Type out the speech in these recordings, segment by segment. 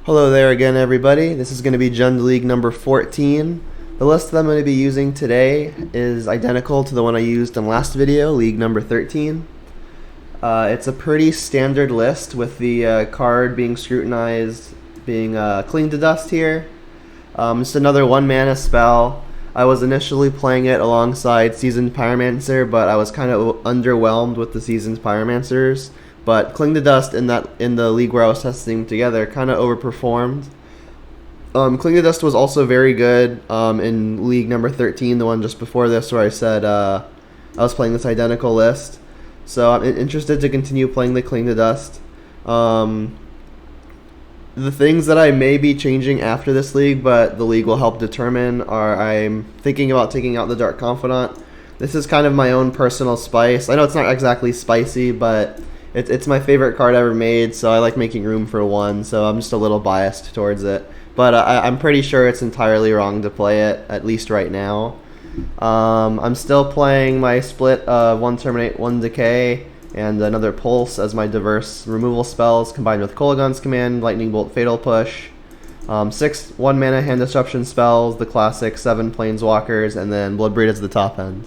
Hello there again, everybody. This is going to be Jund League number 14. The list that I'm going to be using today is identical to the one I used in last video, League number 13. It's a pretty standard list with the card being scrutinized, being clean to dust here. Just another 1-mana spell. I was initially playing it alongside Seasoned Pyromancer, but I was kind of underwhelmed with the Seasoned Pyromancers. But Cling to Dust in the league where I was testing together kind of overperformed. Cling to Dust was also very good in league number 13, the one just before this, where I said I was playing this identical list. So I'm interested to continue playing the Cling to Dust. The things that I may be changing after this league, but the league will help determine, are I'm thinking about taking out the Dark Confidant. This is kind of my own personal spice. I know it's not exactly spicy, but it's my favorite card ever made, so I like making room for one, so I'm just a little biased towards it. But I'm pretty sure it's entirely wrong to play it, at least right now. I'm still playing my split of 1 Terminate, 1 Decay, and another Pulse as my diverse removal spells, combined with Kolaghan's Command, Lightning Bolt, Fatal Push. 6 1-mana hand disruption spells, the classic 7 Planeswalkers, and then Bloodbraid as the top end.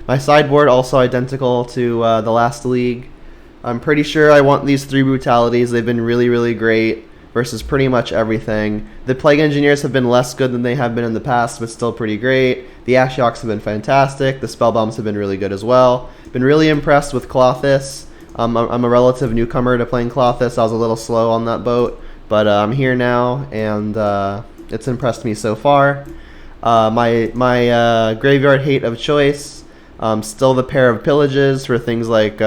My sideboard also identical to the last league. I'm pretty sure I want these 3 brutalities. They've been really, really great versus pretty much everything. The Plague Engineers have been less good than they have been in the past, but still pretty great. The Ashiok have been fantastic. The Spellbombs have been really good as well. Been really impressed with Klothys. I'm a relative newcomer to playing Klothys. I was a little slow on that boat, but I'm here now, and it's impressed me so far. My graveyard hate of choice. Still the pair of pillages for things like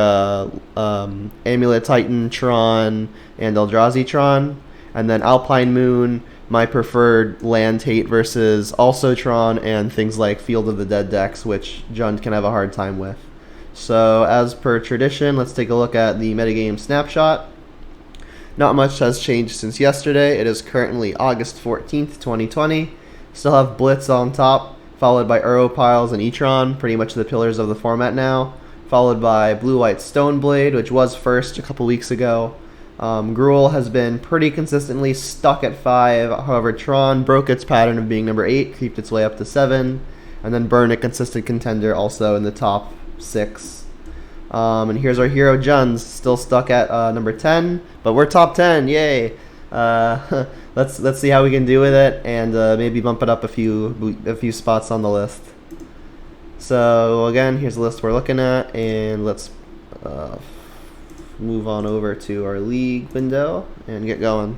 Amulet Titan, Tron, and Eldrazi Tron. And then Alpine Moon, my preferred land hate versus also Tron and things like Field of the Dead decks, which Jund can have a hard time with. So as per tradition, let's take a look at the metagame snapshot. Not much has changed since yesterday. It is currently August 14th, 2020. Still have Blitz on top, followed by Piles and E-Tron, pretty much the pillars of the format now, followed by Blue-White Stoneblade, which was first a couple weeks ago. Gruul has been pretty consistently stuck at 5, however Tron broke its pattern of being number 8, creeped its way up to 7, and then Burn, a consistent contender, also in the top 6. And here's our hero Jund, still stuck at number 10, but we're top 10, yay! Let's see how we can do with it, and maybe bump it up a few spots on the list. So again, here's the list we're looking at, and let's move on over to our league window and get going.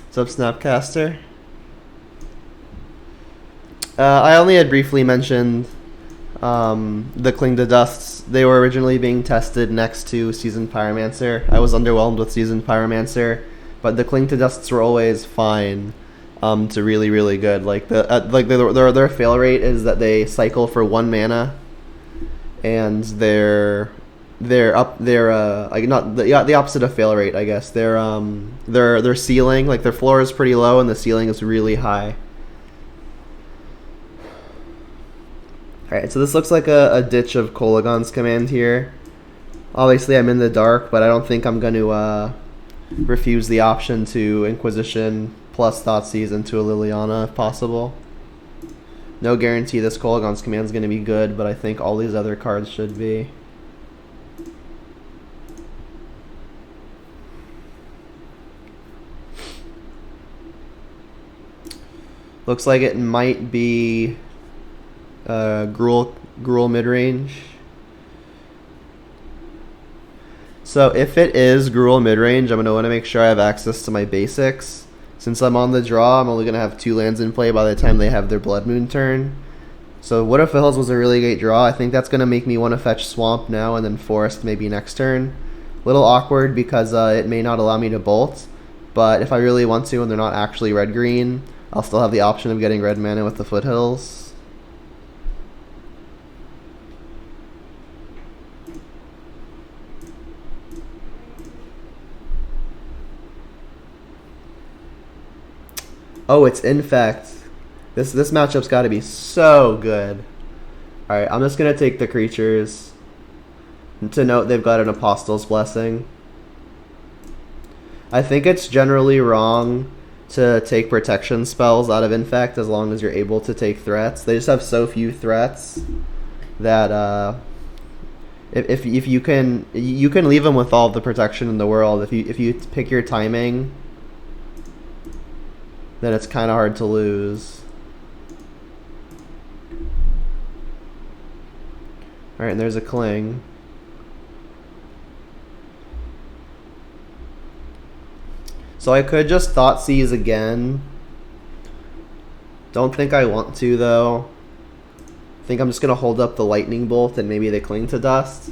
What's up, Snapcaster? I only had briefly mentioned the Cling to Dusts. They were originally being tested next to Seasoned Pyromancer. I was underwhelmed with Seasoned Pyromancer, but the Cling to Dusts were always fine to really, really good. Like their fail rate is that they cycle for 1 mana, and they're not the opposite of fail rate, I guess. Their ceiling, like their floor is pretty low and the ceiling is really high. Alright, so this looks like a ditch of Kolaghan's Command here. Obviously I'm in the dark, but I don't think I'm going to refuse the option to Inquisition plus Thoughtseize into a Liliana if possible. No guarantee this Kolaghan's Command is going to be good, but I think all these other cards should be. Looks like it might be Gruul midrange. So if it is Gruul midrange, I'm going to want to make sure I have access to my basics. Since I'm on the draw, I'm only going to have 2 lands in play by the time they have their Blood Moon turn. So Wood of Hills was a really great draw. I think that's going to make me want to fetch Swamp now and then Forest maybe next turn. Little awkward because it may not allow me to bolt, but if I really want to and they're not actually red-green, I'll still have the option of getting red mana with the Foothills. Oh, it's Infect. This matchup's got to be so good. Alright, I'm just going to take the creatures. To note, they've got an Apostle's Blessing. I think it's generally wrong to take protection spells out of Infect as long as you're able to take threats. They just have so few threats that if you can leave them with all the protection in the world. If you pick your timing, then it's kind of hard to lose. All right, and there's a cling. So I could just Thought Seize again. Don't think I want to, though. I think I'm just going to hold up the Lightning Bolt and maybe they cling to dust.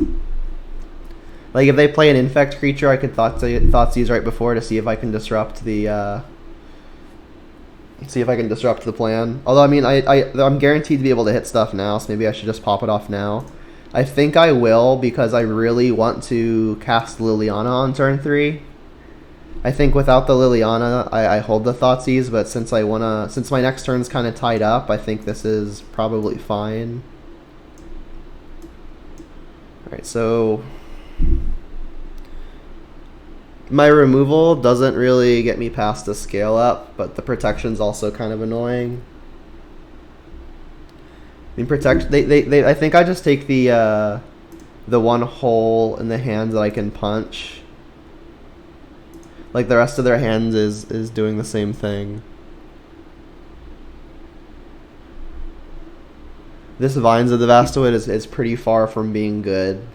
Like, if they play an Infect creature, I could Thought Seize right before to see if I can disrupt the... plan. Although, I mean, I'm guaranteed to be able to hit stuff now, so maybe I should just pop it off now. I think I will, because I really want to cast Liliana on turn 3. I think without the Liliana, I hold the Thoughtseize, but since my next turn's kind of tied up, I think this is probably fine. Alright, so my removal doesn't really get me past the scale up, but the protection's also kind of annoying. I mean, I think I just take the one hole in the hand that I can punch. Like, the rest of their hands is doing the same thing. This Vines of the Vastawood is pretty far from being good.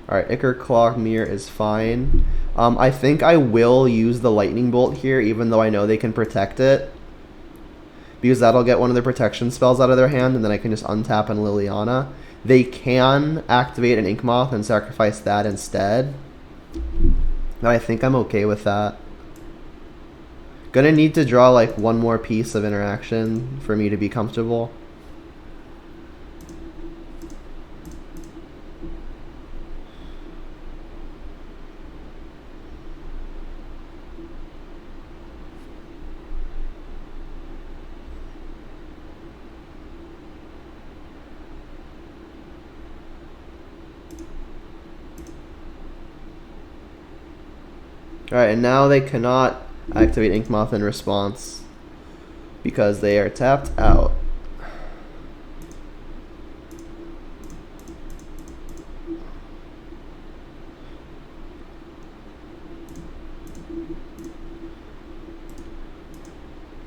Alright, Ichor Claw Mirror is fine. I think I will use the Lightning Bolt here, even though I know they can protect it. Because that'll get one of the protection spells out of their hand, and then I can just untap and Liliana. They can activate an Inkmoth and sacrifice that instead. But I think I'm okay with that. Gonna need to draw like one more piece of interaction for me to be comfortable. Alright, and now they cannot activate Inkmoth in response because they are tapped out.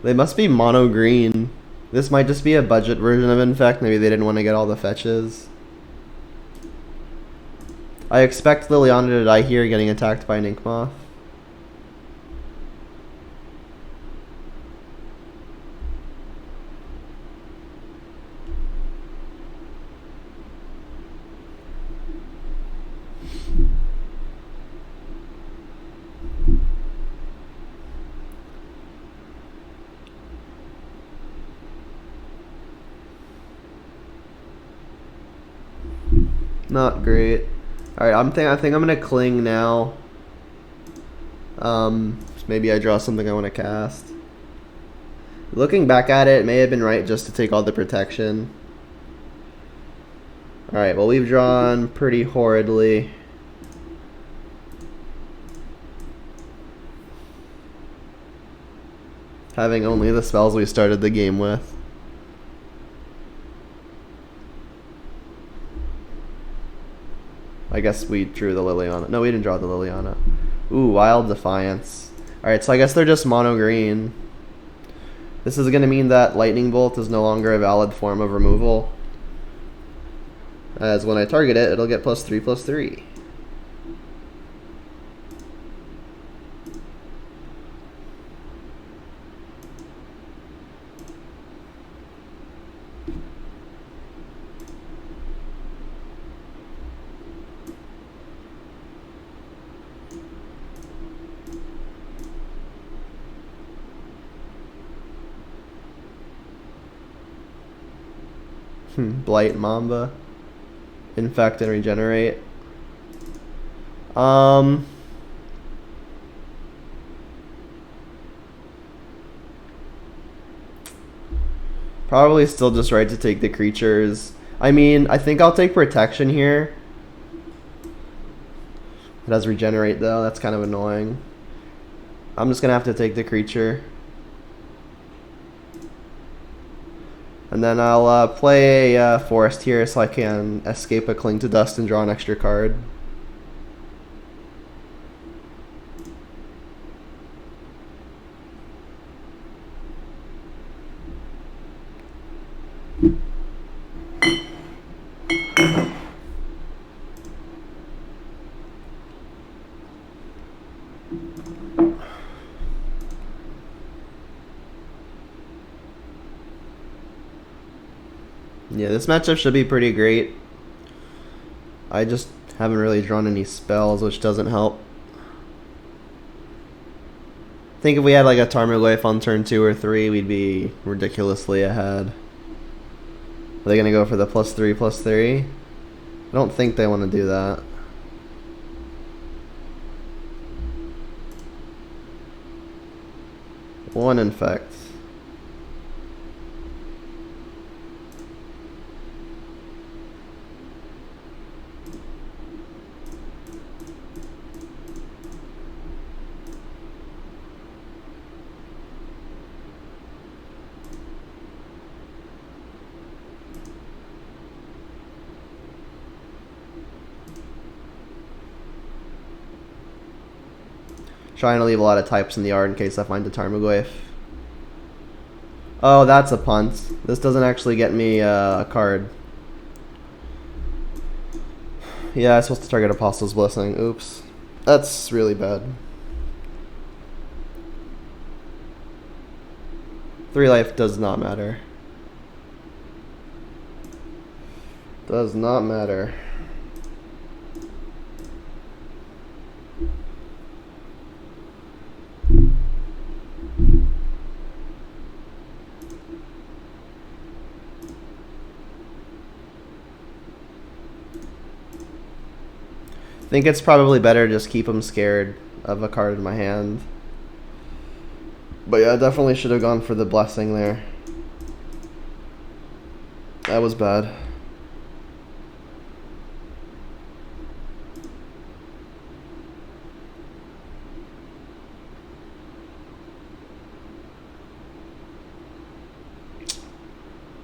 They must be mono green. This might just be a budget version of Infect. Maybe they didn't want to get all the fetches. I expect Liliana to die here getting attacked by an Inkmoth. Not great. Alright, I think I'm gonna cling now. Maybe I draw something I want to cast. Looking back at it, it may have been right just to take all the protection. Alright, well, we've drawn pretty horridly. Having only the spells we started the game with. I guess we drew the Liliana. No, we didn't draw the Liliana. Ooh, Wild Defiance. Alright, so I guess they're just mono green. This is going to mean that Lightning Bolt is no longer a valid form of removal. As when I target it, it'll get +3/+3. Blight Mamba. Infect and Regenerate. Probably still just right to take the creatures. I mean, I think I'll take protection here. It does regenerate though, that's kind of annoying. I'm just gonna have to take the creature. And then I'll play a forest here so I can escape a Cling to Dust and draw an extra card. Yeah, this matchup should be pretty great. I just haven't really drawn any spells, which doesn't help. I think if we had like a Tarmogoyf on turn 2 or 3, we'd be ridiculously ahead. Are they going to go for the +3/+3? I don't think they want to do that. One Infect. Trying to leave a lot of types in the yard in case I find a Tarmogoyf. Oh, that's a punt. This doesn't actually get me a card. Yeah, I'm supposed to target Apostle's Blessing. Oops. That's really bad. 3 life does not matter. Does not matter. I think it's probably better to just keep them scared of a card in my hand. But yeah, I definitely should have gone for the blessing there. That was bad.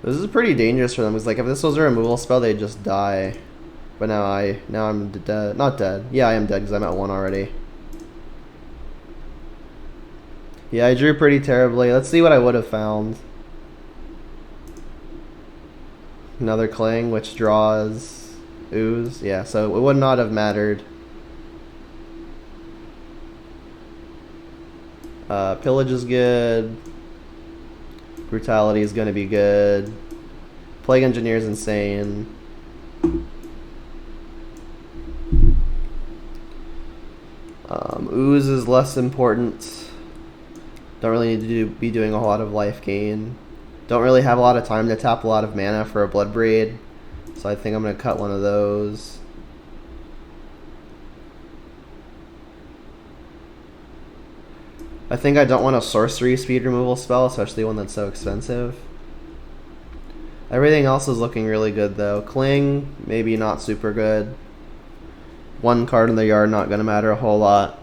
This is pretty dangerous for them. It's like if this was a removal spell, they'd just die. But now I'm dead. Not dead. Yeah, I am dead because I'm at 1 already. Yeah, I drew pretty terribly. Let's see what I would have found. Another Cling, which draws Ooze. Yeah, so it would not have mattered. Pillage is good. Brutality is going to be good. Plague Engineer is insane. Ooze is less important. Don't really need to be doing a whole lot of life gain. Don't really have a lot of time to tap a lot of mana for a Bloodbraid, so I think I'm going to cut one of those. I think I don't want a sorcery speed removal spell, especially one that's so expensive. Everything else is looking really good though. Cling, maybe not super good. 1 card in the yard, not going to matter a whole lot.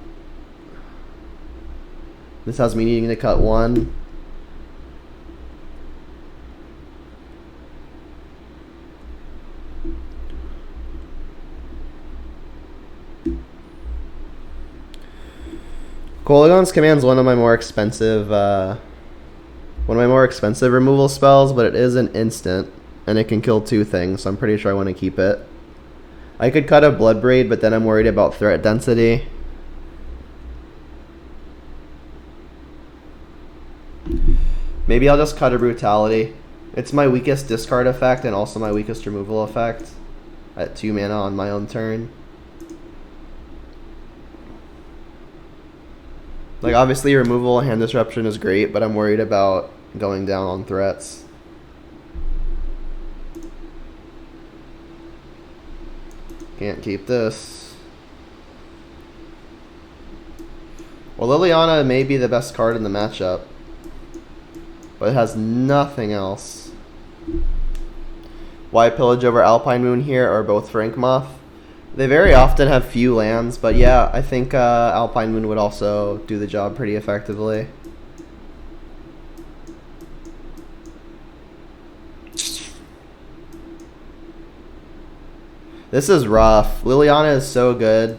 This has me needing to cut 1. Kolaghan's Command is one of my more expensive removal spells, but it is an instant and it can kill 2 things, so I'm pretty sure I want to keep it. I could cut a Bloodbraid, but then I'm worried about threat density. Maybe I'll just cut a Brutality. It's my weakest discard effect and also my weakest removal effect at 2 mana on my own turn. Like, obviously removal and hand disruption is great, but I'm worried about going down on threats. Can't keep this. Well, Liliana may be the best card in the matchup, but it has nothing else. Why Pillage over Alpine Moon here, or both for Inkmoth? They very often have few lands, but yeah, I think Alpine Moon would also do the job pretty effectively. This is rough. Liliana is so good.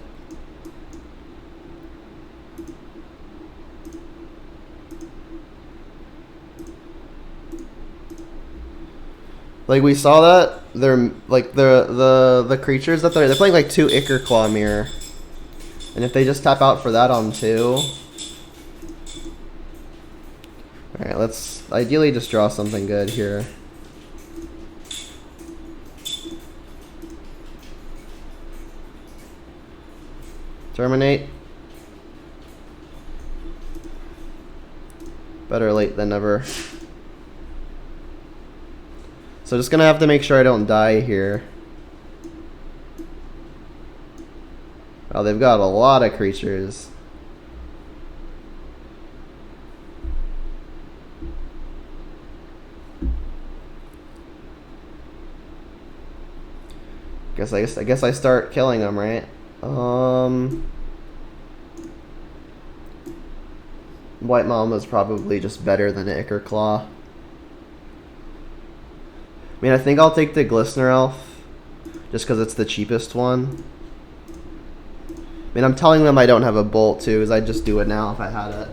Like we saw that they're like the creatures that they're playing like 2 Ichor Claw Mirror, and if they just tap out for that on 2. All right, let's ideally just draw something good here. Terminate. Better late than never. So just gonna have to make sure I don't die here. Oh, they've got a lot of creatures. I guess I start killing them, right? White Mama's probably just better than an Ichor Claw. I mean, I think I'll take the Glistener Elf, just because it's the cheapest one. I mean, I'm telling them I don't have a Bolt, too, because I'd just do it now if I had it.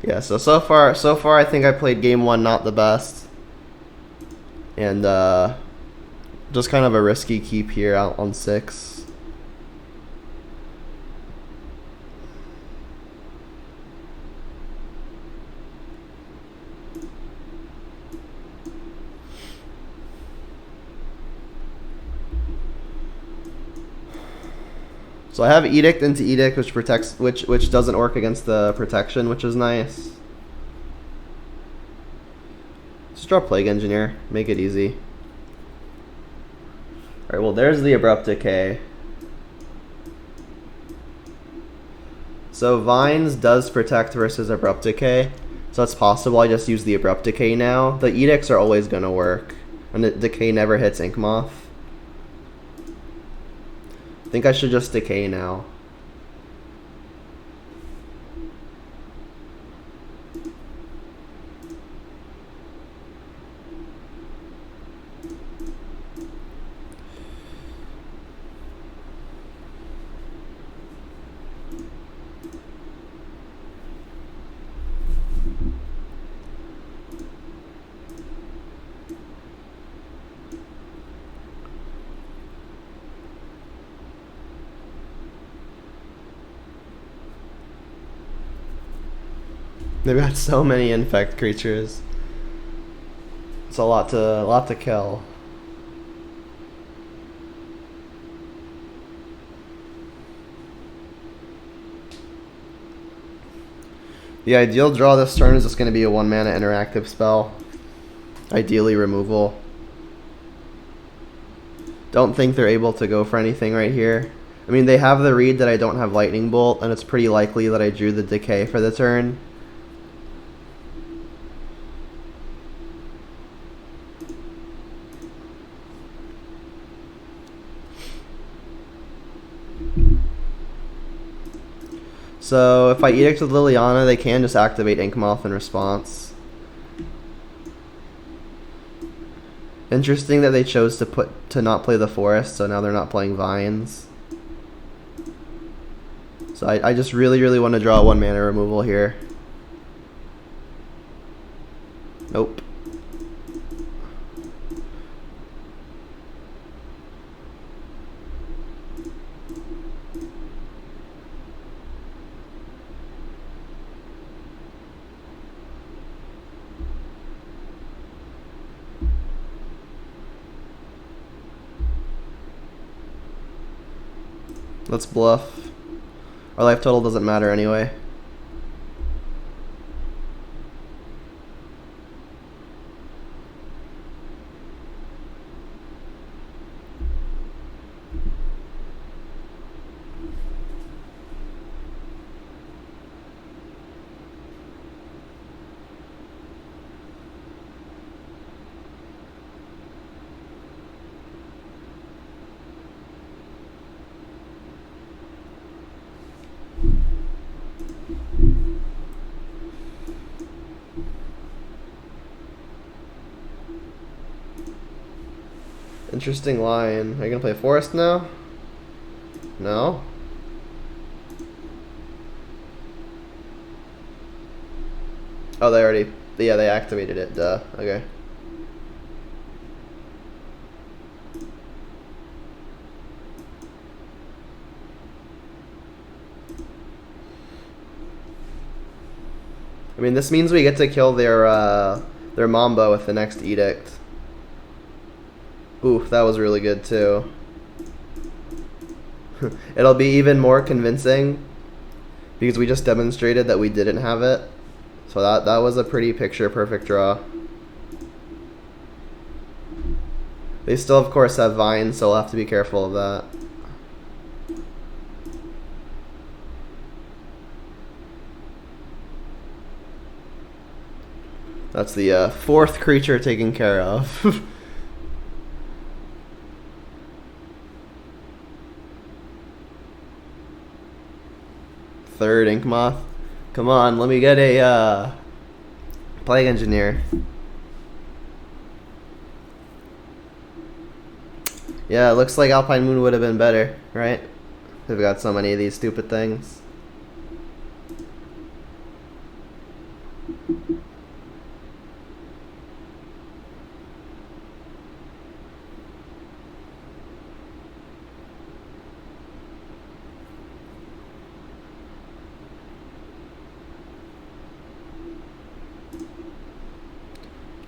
Yeah, so far I think I played game 1 not the best. And just kind of a risky keep here out on 6. So I have Edict into Edict, which protects, which doesn't work against the protection, which is nice. Just draw Plague Engineer, make it easy. All right, well there's the Abrupt Decay. So Vines does protect versus Abrupt Decay, so it's possible I just use the Abrupt Decay now. The Edicts are always gonna work, and the Decay never hits Inkmoth. I think I should just Decay now. They've got so many Infect creatures. It's a lot to kill. The ideal draw this turn is just going to be a 1-mana interactive spell. Ideally removal. Don't think they're able to go for anything right here. I mean, they have the read that I don't have Lightning Bolt, and it's pretty likely that I drew the Decay for the turn. So if I Edict with Liliana, they can just activate Inkmoth in response. Interesting that they chose to not play the Forest, so now they're not playing Vines. So I just really want to draw a 1-mana removal here. Nope. Let's bluff. Our life total doesn't matter anyway. Interesting line. Are you gonna play forest now? No? Oh, they already... Yeah, they activated it. Duh. Okay. I mean, this means we get to kill their Mamba with the next edict. Oof, that was really good too. It'll be even more convincing because we just demonstrated that we didn't have it. So that was a pretty picture-perfect draw. They still, of course, have vines, so we'll have to be careful of that. That's the fourth creature taken care of. Third Ink Moth. Come on, let me get a Plague Engineer. Yeah, it looks like Alpine Moon would have been better, right? We've got so many of these stupid things.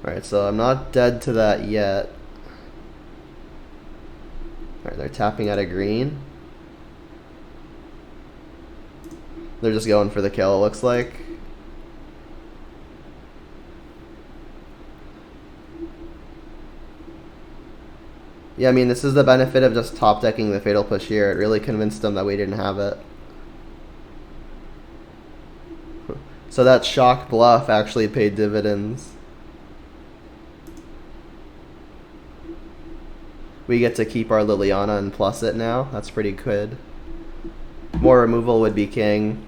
Alright, so I'm not dead to that yet. Alright, they're tapping out a green. They're just going for the kill, it looks like. Yeah, I mean, this is the benefit of just top decking the Fatal Push here. It really convinced them that we didn't have it. So that shock bluff actually paid dividends. We get to keep our Liliana and plus it now. That's pretty good. More removal would be king.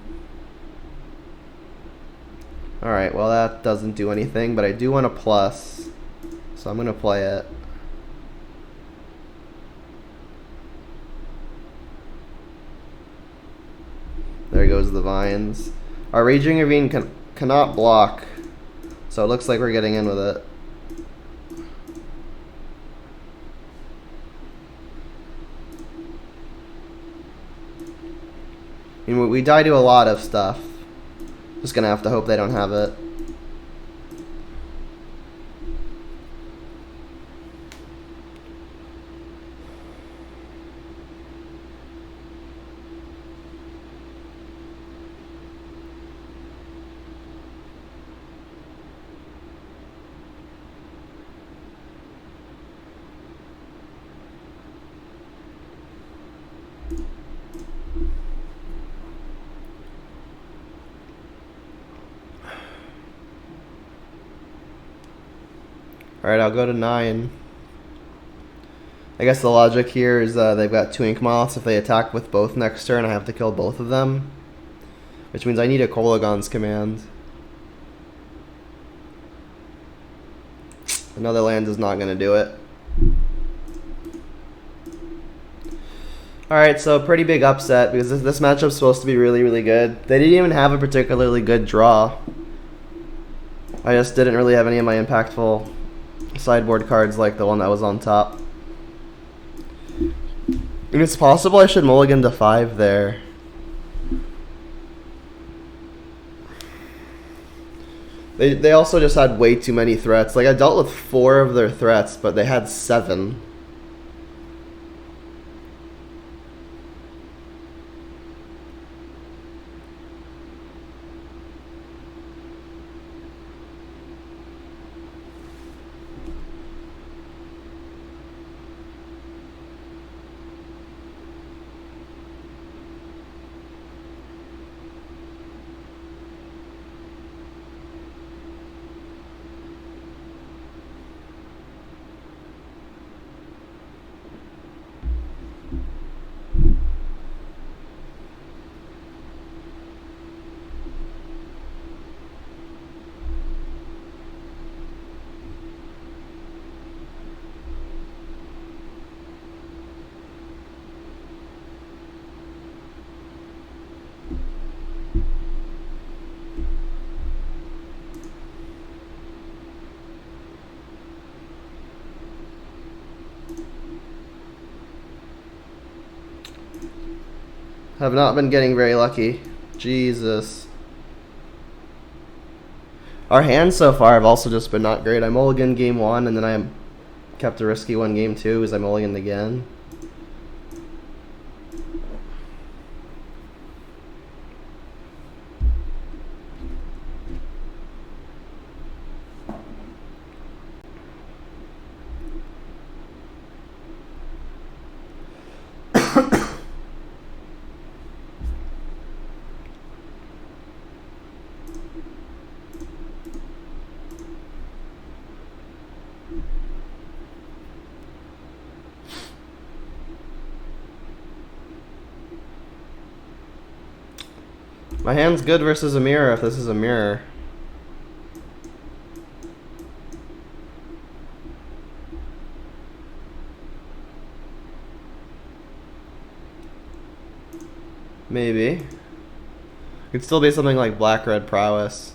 Alright, well that doesn't do anything, but I do want a plus. So I'm going to play it. There goes the vines. Our Raging Ravine cannot block. So it looks like we're getting in with it. I mean, we die to a lot of stuff. Just gonna have to hope they don't have it. Alright, I'll go to 9. I guess the logic here is they've got 2 Ink Moths. If they attack with both next turn, I have to kill both of them. Which means I need a Kolaghan's Command. Another land is not going to do it. Alright, so pretty big upset because this matchup's supposed to be really, really good. They didn't even have a particularly good draw. I just didn't really have any of my impactful sideboard cards like the one that was on top. And it's possible I should mulligan to 5 there. They also just had way too many threats. Like, I dealt with 4 of their threats, but they had 7. Have not been getting very lucky. Jesus. Our hands so far have also just been not great. I mulliganed game 1, and then I kept a risky one game 2 as I mulliganed again. My hand's good versus a mirror if this is a mirror. Maybe. Could still be something like black-red prowess.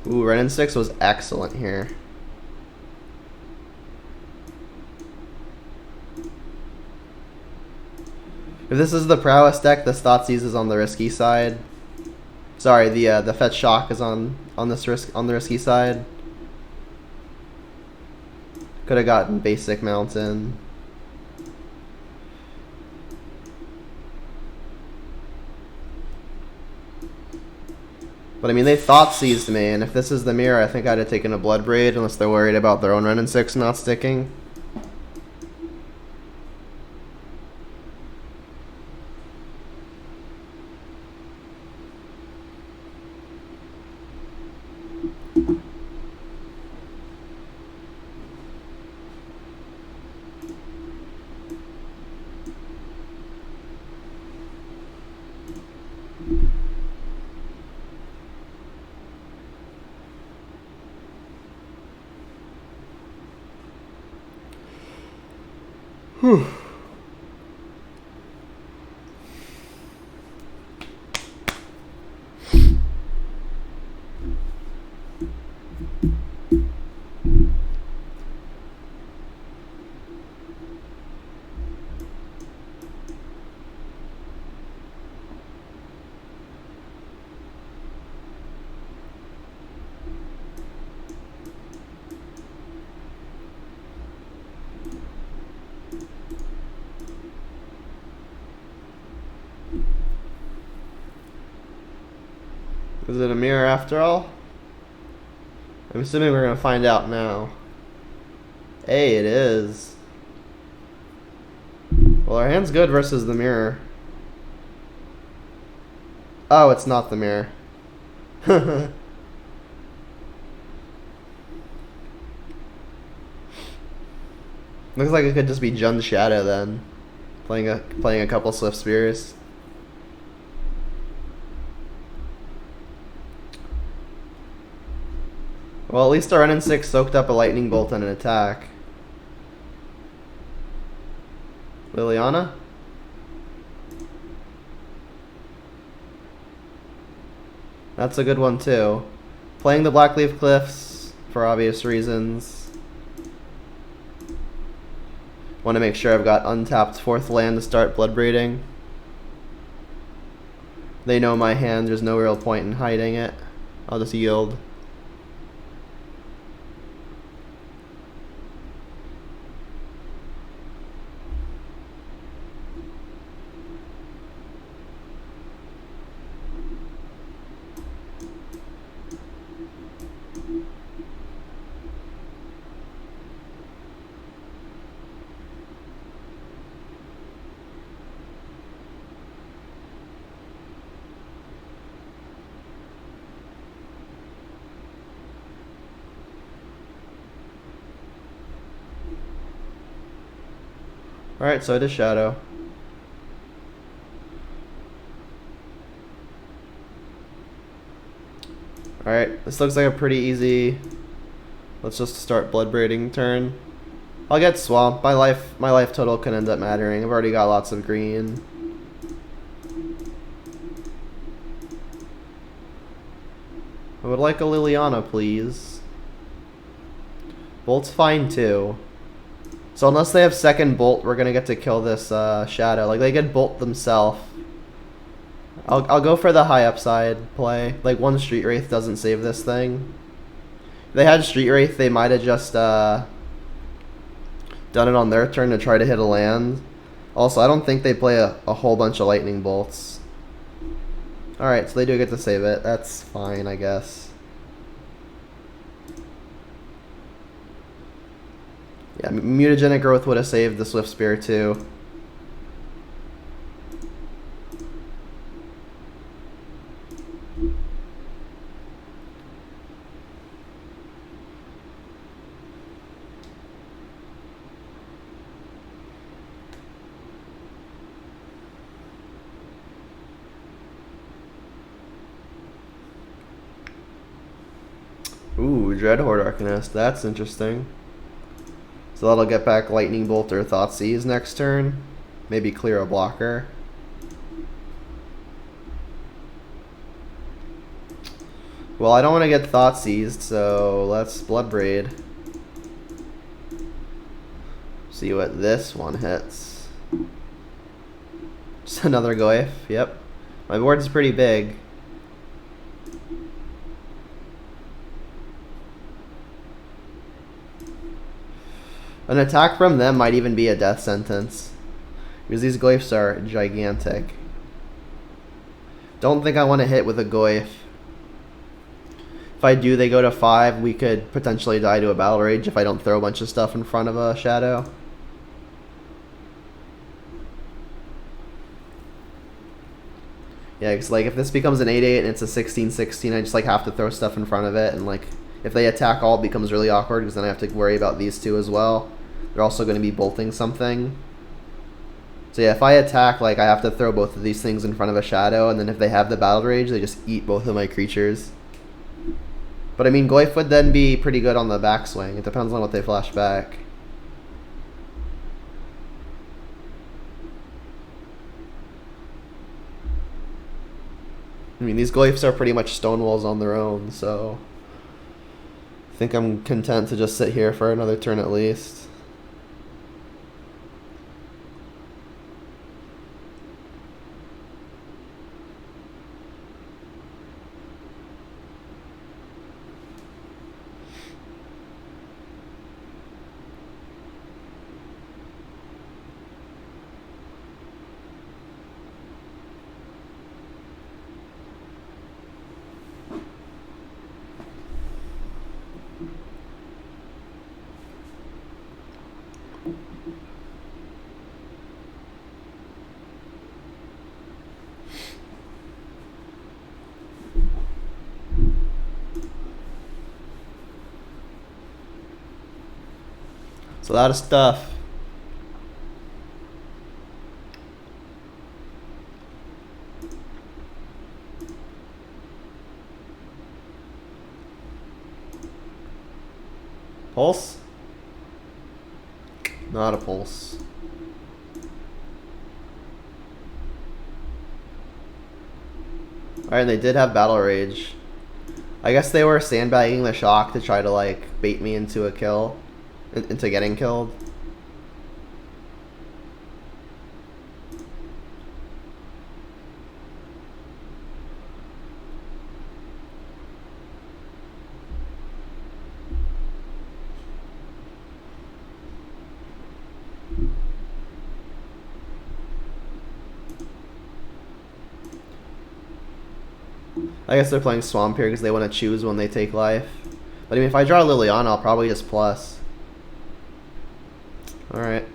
Ooh, Ren and 6 was excellent here. If this is the prowess deck, the Thoughtseize is on the risky side. Sorry, the Fetch Shock is on the risky side. Could have gotten basic Mountain. But I mean, they Thoughtseized me, and if this is the mirror, I think I'd have taken a Blood Braid unless they're worried about their own Ren and 6 not sticking. Whew. Is it a mirror after all? I'm assuming we're going to find out now. Hey, it is. Well, our hand's good versus the mirror. Oh, it's not the mirror. Looks like it could just be Jun's Shadow then. Playing a couple Swift Spears. Well, at least our Ren and 6 soaked up a Lightning Bolt and an attack. Liliana? That's a good one too. Playing the Blackleaf Cliffs for obvious reasons. Want to make sure I've got untapped 4th land to start Blood Braiding. They know my hand, there's no real point in hiding it. I'll just yield. Alright, so it is Shadow. Alright, this looks like a pretty easy... Let's just start Blood Braiding turn. I'll get Swamp. My life total can end up mattering. I've already got lots of green. I would like a Liliana, please. Bolt's fine too. So unless they have second Bolt, we're gonna get to kill this Shadow. Like, they could Bolt themselves. I'll go for the high upside play. Like, one Street Wraith doesn't save this thing. If they had Street Wraith, they might have just done it on their turn to try to hit a land. Also, I don't think they play a whole bunch of Lightning Bolts. Alright, so they do get to save it. That's fine, I guess. Yeah, Mutagenic Growth would have saved the Swift Spear too. Ooh, Dreadhorde Arcanist. That's interesting. So that'll get back Lightning Bolt or Thoughtseize next turn. Maybe clear a blocker. Well, I don't want to get Thoughtseized, so let's Bloodbraid. See what this one hits. Just another Goyf. Yep. My board's pretty big. An attack from them might even be a death sentence, because these Goyfs are gigantic. Don't think I want to hit with a Goyf. If I do, they go to 5. We could potentially die to a Battle Rage if I don't throw a bunch of stuff in front of a Shadow. Yeah, because like if this becomes an 8-8 and it's a 16-16, I just like have to throw stuff in front of it, and like if they attack all, it becomes really awkward because then I have to worry about these two as well. They're also going to be bolting something. So yeah, if I attack, like I have to throw both of these things in front of a Shadow, and then if they have the Battle Rage, they just eat both of my creatures. But I mean, Goyf would then be pretty good on the backswing. It depends on what they flash back. I mean, these Goyfs are pretty much Stonewalls on their own, so I think I'm content to just sit here for another turn at least. It's a lot of stuff. Pulse? Not a pulse. Alright, they did have Battle Rage. I guess they were sandbagging the shock to try to like bait me into a kill. Into getting killed. I guess they're playing Swamp here because they want to choose when they take life. But I mean, if I draw Liliana, I'll probably just plus. Alright.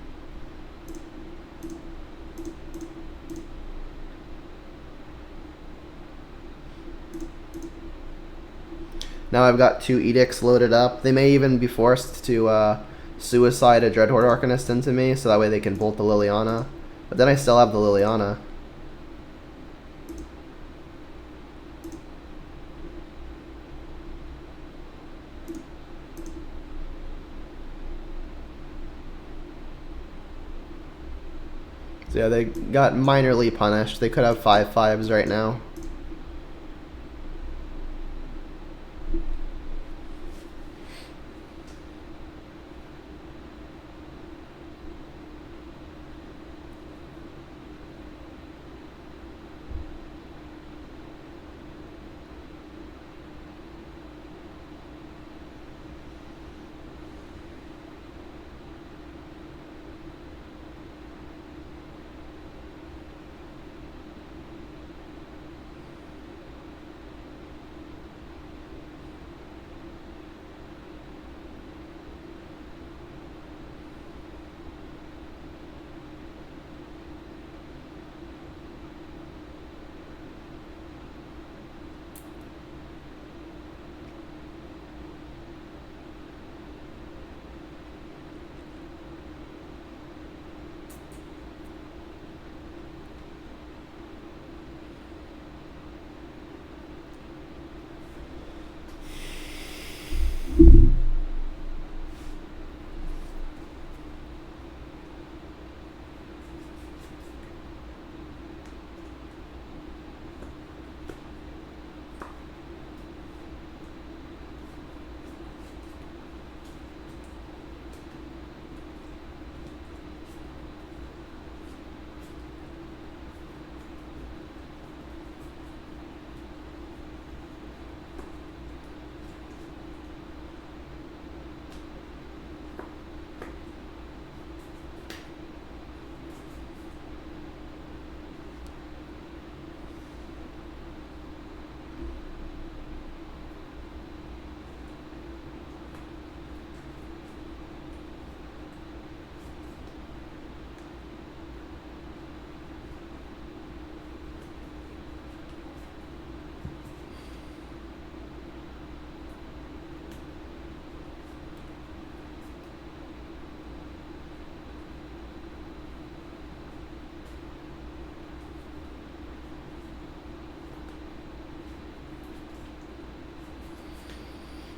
Now I've got 2 Edicts loaded up. They may even be forced to suicide a Dreadhorde Arcanist into me, so that way they can bolt the Liliana. But then I still have the Liliana. So yeah, they got minorly punished. They could have 5/5s right now.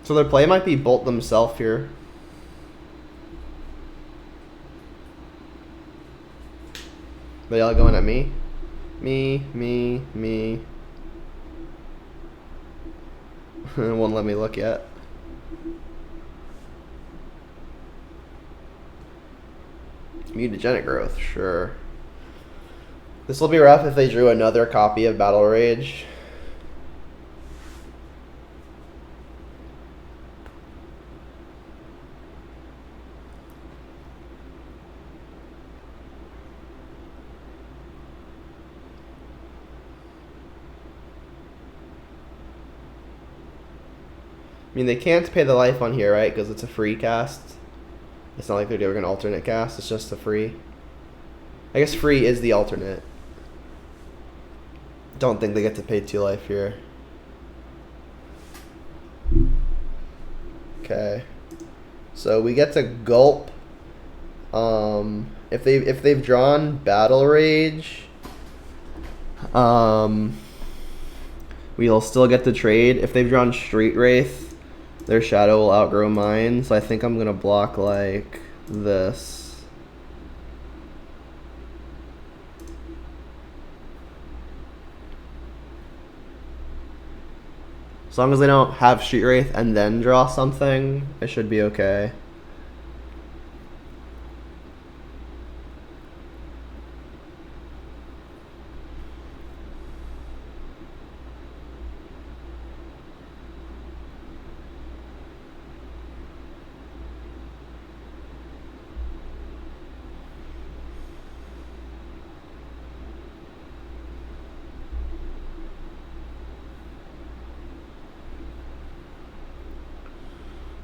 So their play might be bolt themselves here. They all going at me? Me. It won't let me look yet. Mutagenic growth, sure. This will be rough if they drew another copy of Battle Rage. I mean, they can't pay the life on here, right? Because it's a free cast. It's not like they're doing an alternate cast. It's just a free. I guess free is the alternate. Don't think they get to pay 2 life here. Okay. So we get to gulp. If they've drawn Battle Rage, we'll still get to trade. If they've drawn Street Wraith, their shadow will outgrow mine, so I think I'm gonna block like this. As long as they don't have Street Wraith and then draw something, it should be okay.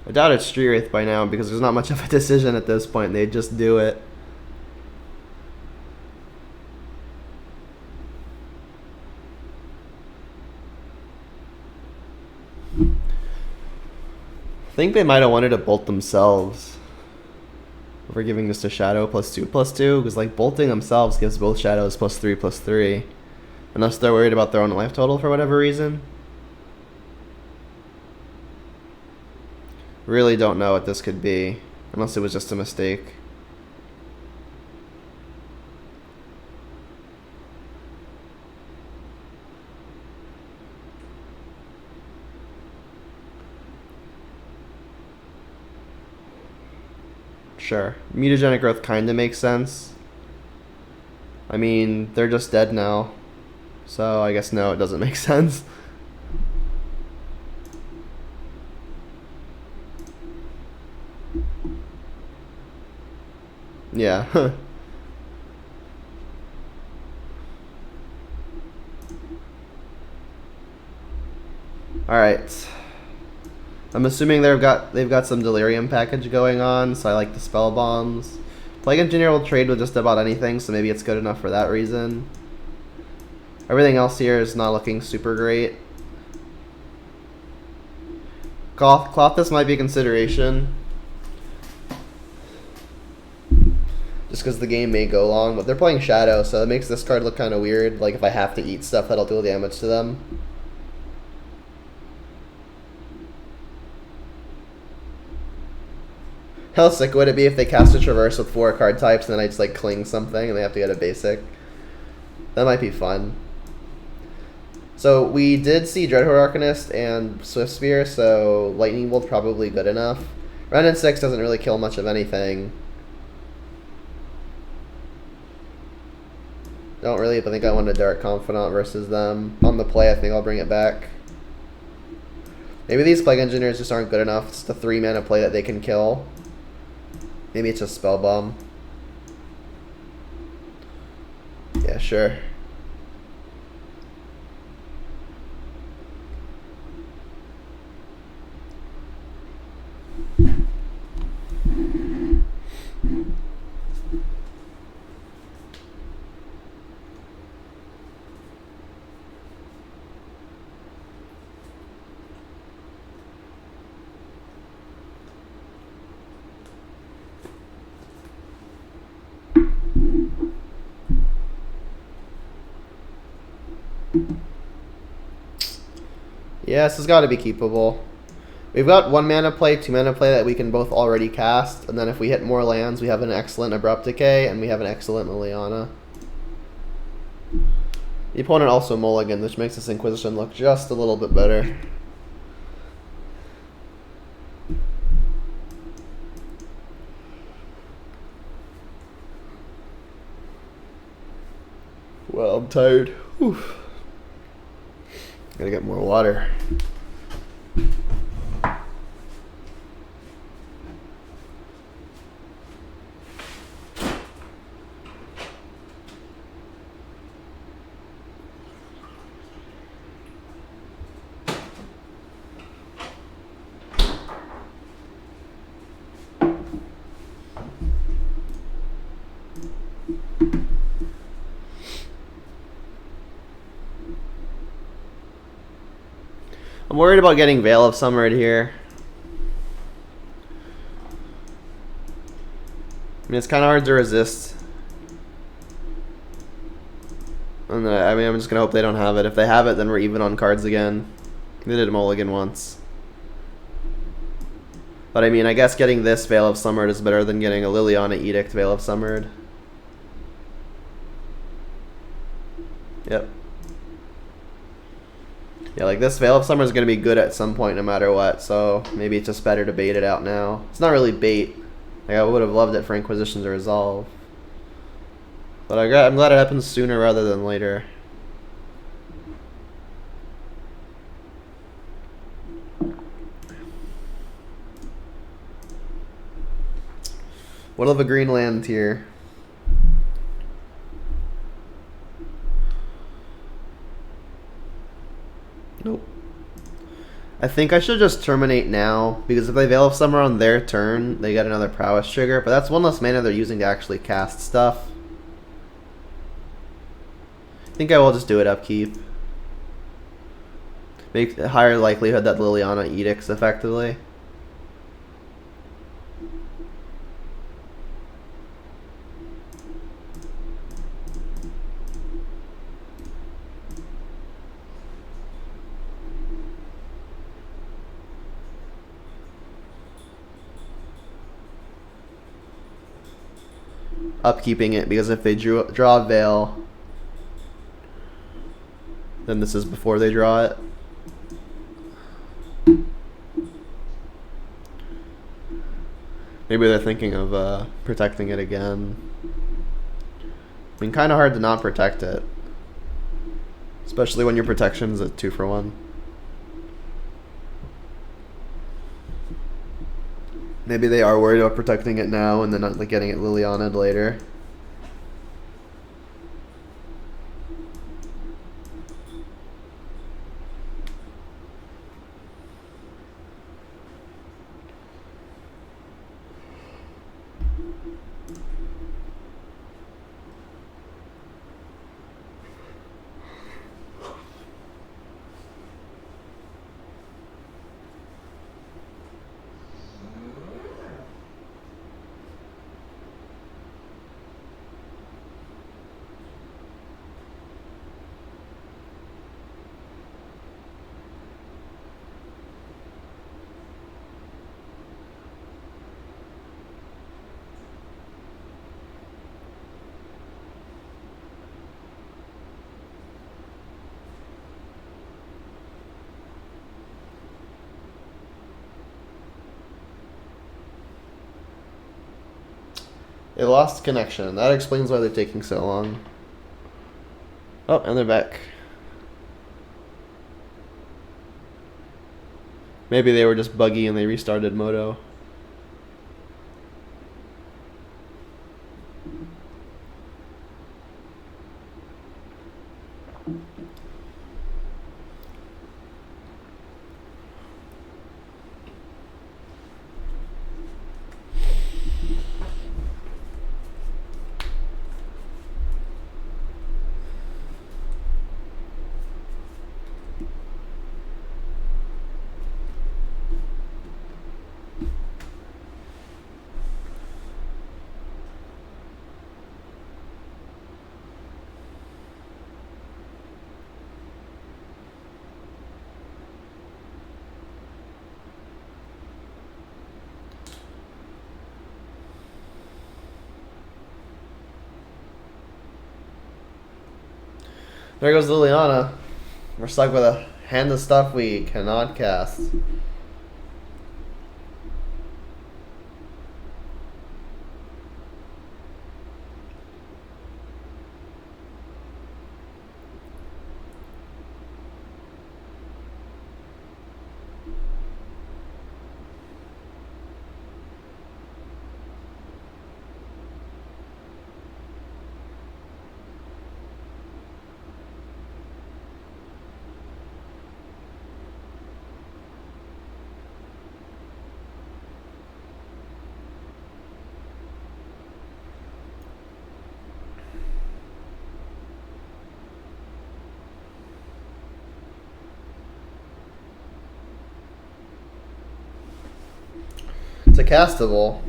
I doubt it's Street Wraith by now because there's not much of a decision at this point. They just do it. I think they might have wanted to bolt themselves over giving this to Shadow +2/+2 because like bolting themselves gives both Shadows +3/+3 unless they're worried about their own life total for whatever reason. Really don't know what this could be, unless it was just a mistake. Sure. Mutagenic growth kind of makes sense. I mean, they're just dead now. So I guess no, it doesn't make sense. Yeah. Alright. I'm assuming they've got some delirium package going on, so I like the spell bombs. Plague Engineer will trade with just about anything, so maybe it's good enough for that reason. Everything else here is not looking super great. Cloth this might be a consideration. Just because the game may go long, but they're playing Shadow, so it makes this card look kind of weird. Like if I have to eat stuff that'll deal damage to them. How sick would it be if they cast a Traverse with 4 card types and then I just like cling something and they have to get a basic? That might be fun. So we did see Dreadhorde Arcanist and Swift Spear, so Lightning Bolt probably good enough. Renin 6 doesn't really kill much of anything. Don't really think I want a Dark Confidant versus them. On the play, I think I'll bring it back. Maybe these Plague Engineers just aren't good enough. It's the 3-mana play that they can kill. Maybe it's a Spell Bomb. Yeah, sure. Yeah, this has got to be keepable. We've got 1 mana play, 2 mana play that we can both already cast, and then if we hit more lands, we have an excellent Abrupt Decay, and we have an excellent Liliana. The opponent also mulligan, which makes this Inquisition look just a little bit better. Well, I'm tired. Whew. Gotta get more water. I'm worried about getting Veil of Summered here. I mean, it's kind of hard to resist. And I mean, I'm just going to hope they don't have it. If they have it, then we're even on cards again. They did a mulligan once. But I mean, I guess getting this Veil of Summered is better than getting a Liliana Edict Veil of Summered. Yep. Yeah, like this Veil of Summer is going to be good at some point no matter what, so maybe it's just better to bait it out now. It's not really bait. Like, I would have loved it for Inquisition to resolve. But I'm glad it happens sooner rather than later. What of a green land here? Nope. I think I should just terminate now, because if they Veil of Summer on their turn, they get another prowess trigger, but that's 1 less mana they're using to actually cast stuff. I think I will just do it upkeep. Make a higher likelihood that Liliana edicts effectively. Upkeeping it, because if they draw a Veil, then this is before they draw it. Maybe they're thinking of protecting it again. I mean, kind of hard to not protect it, especially when your protection's at 2 for 1. Maybe they are worried about protecting it now and then not like getting it Liliana'd later. They lost connection. That explains why they're taking so long. Oh, and they're back. Maybe they were just buggy and they restarted Moto. There goes Liliana. We're stuck with a hand of stuff we cannot cast. It's a castable.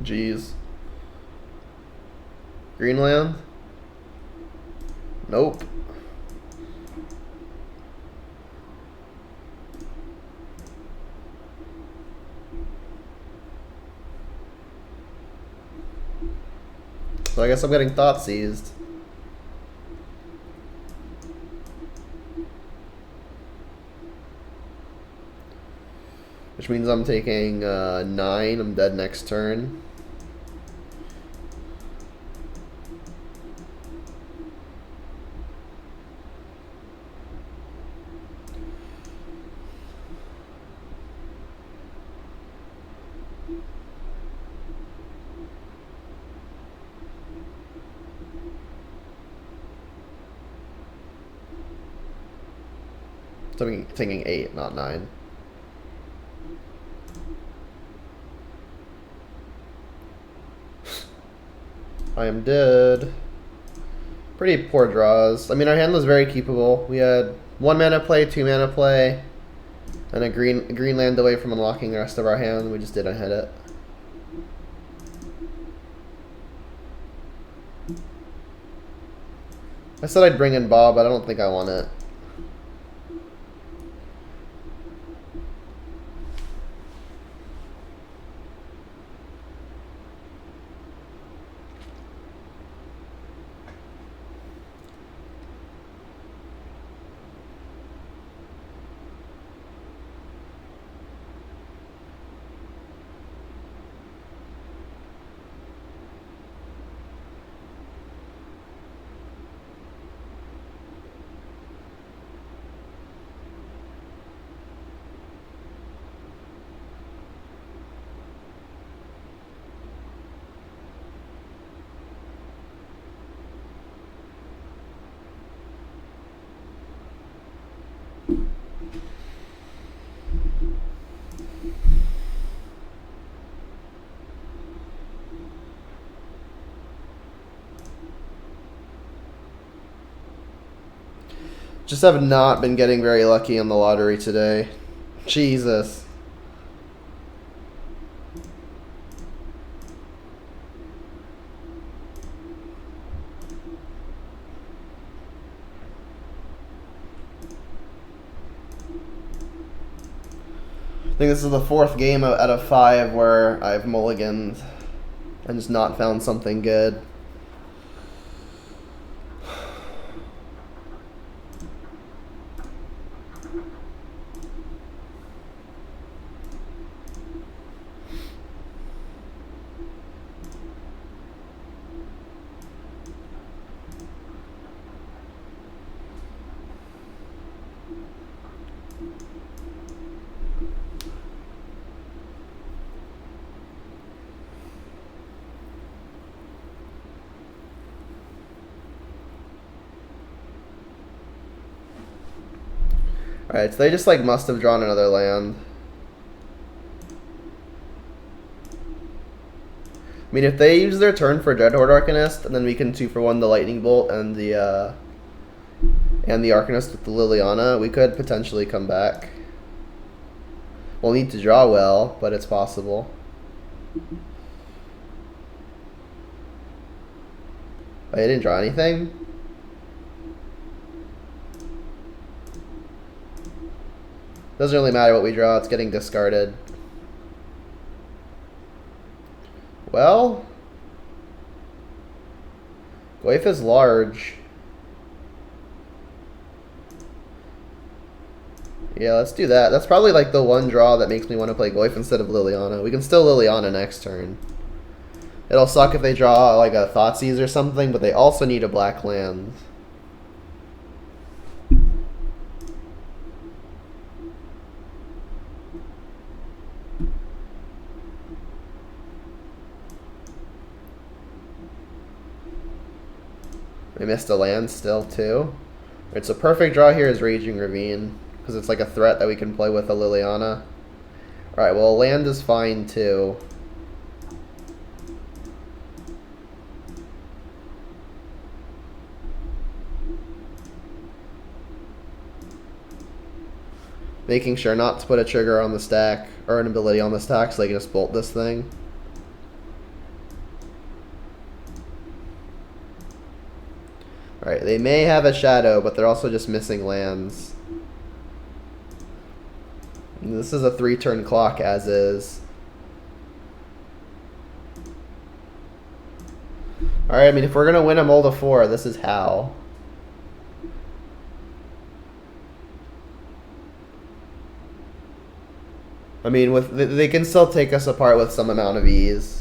Jeez. Greenland? Nope. So I guess I'm getting thought seized. Which means I'm taking 9. I'm dead next turn. So I'm taking 8, not 9. I am dead. Pretty poor draws. I mean, our hand was very keepable. We had 1 mana play, 2 mana play, and a green land away from unlocking the rest of our hand. We just didn't hit it. I said I'd bring in Bob, but I don't think I want it. Just have not been getting very lucky on the lottery today. Jesus. I think this is the 4th game out of 5 where I've mulliganed and just not found something good. Alright, so they just like must have drawn another land. I mean, if they use their turn for Dreadhorde Arcanist, and then we can 2-for-1 the Lightning Bolt and the and the Arcanist with the Liliana, we could potentially come back. We'll need to draw well, but it's possible. I didn't draw anything? Doesn't really matter what we draw, it's getting discarded. Well, Goyf is large. Yeah, let's do that. That's probably like the one draw that makes me want to play Goyf instead of Liliana. We can still Liliana next turn. It'll suck if they draw like a Thoughtseize or something, but they also need a black land. They missed a land still too. It's a perfect draw here is Raging Ravine, because it's like a threat that we can play with a Liliana. Alright, well, land is fine too. Making sure not to put a trigger on the stack, or an ability on the stack, so they can just bolt this thing. Alright, they may have a shadow, but they're also just missing lands. And this is a 3-turn clock, as is. Alright, I mean, if we're going to win a Mold of 4, this is how. I mean, they can still take us apart with some amount of ease.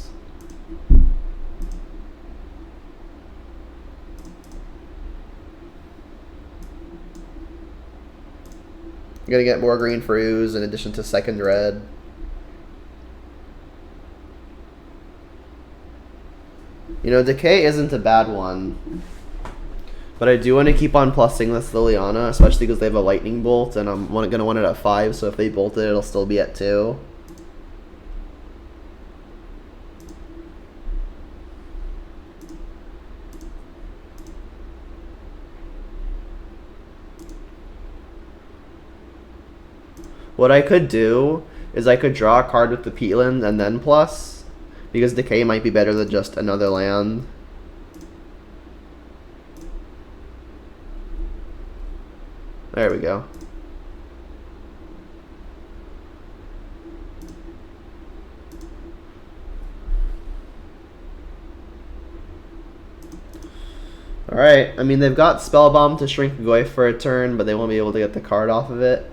You're gonna get more green for ooze in addition to second red. You know, Decay isn't a bad one. But I do want to keep on plussing this Liliana, especially because they have a lightning bolt, and I'm going to want it at 5, so if they bolt it, it'll still be at 2. What I could do is I could draw a card with the Peatland and then plus, because Decay might be better than just another land. There we go. Alright, I mean, they've got Spellbomb to shrink Goyf for a turn, but they won't be able to get the card off of it.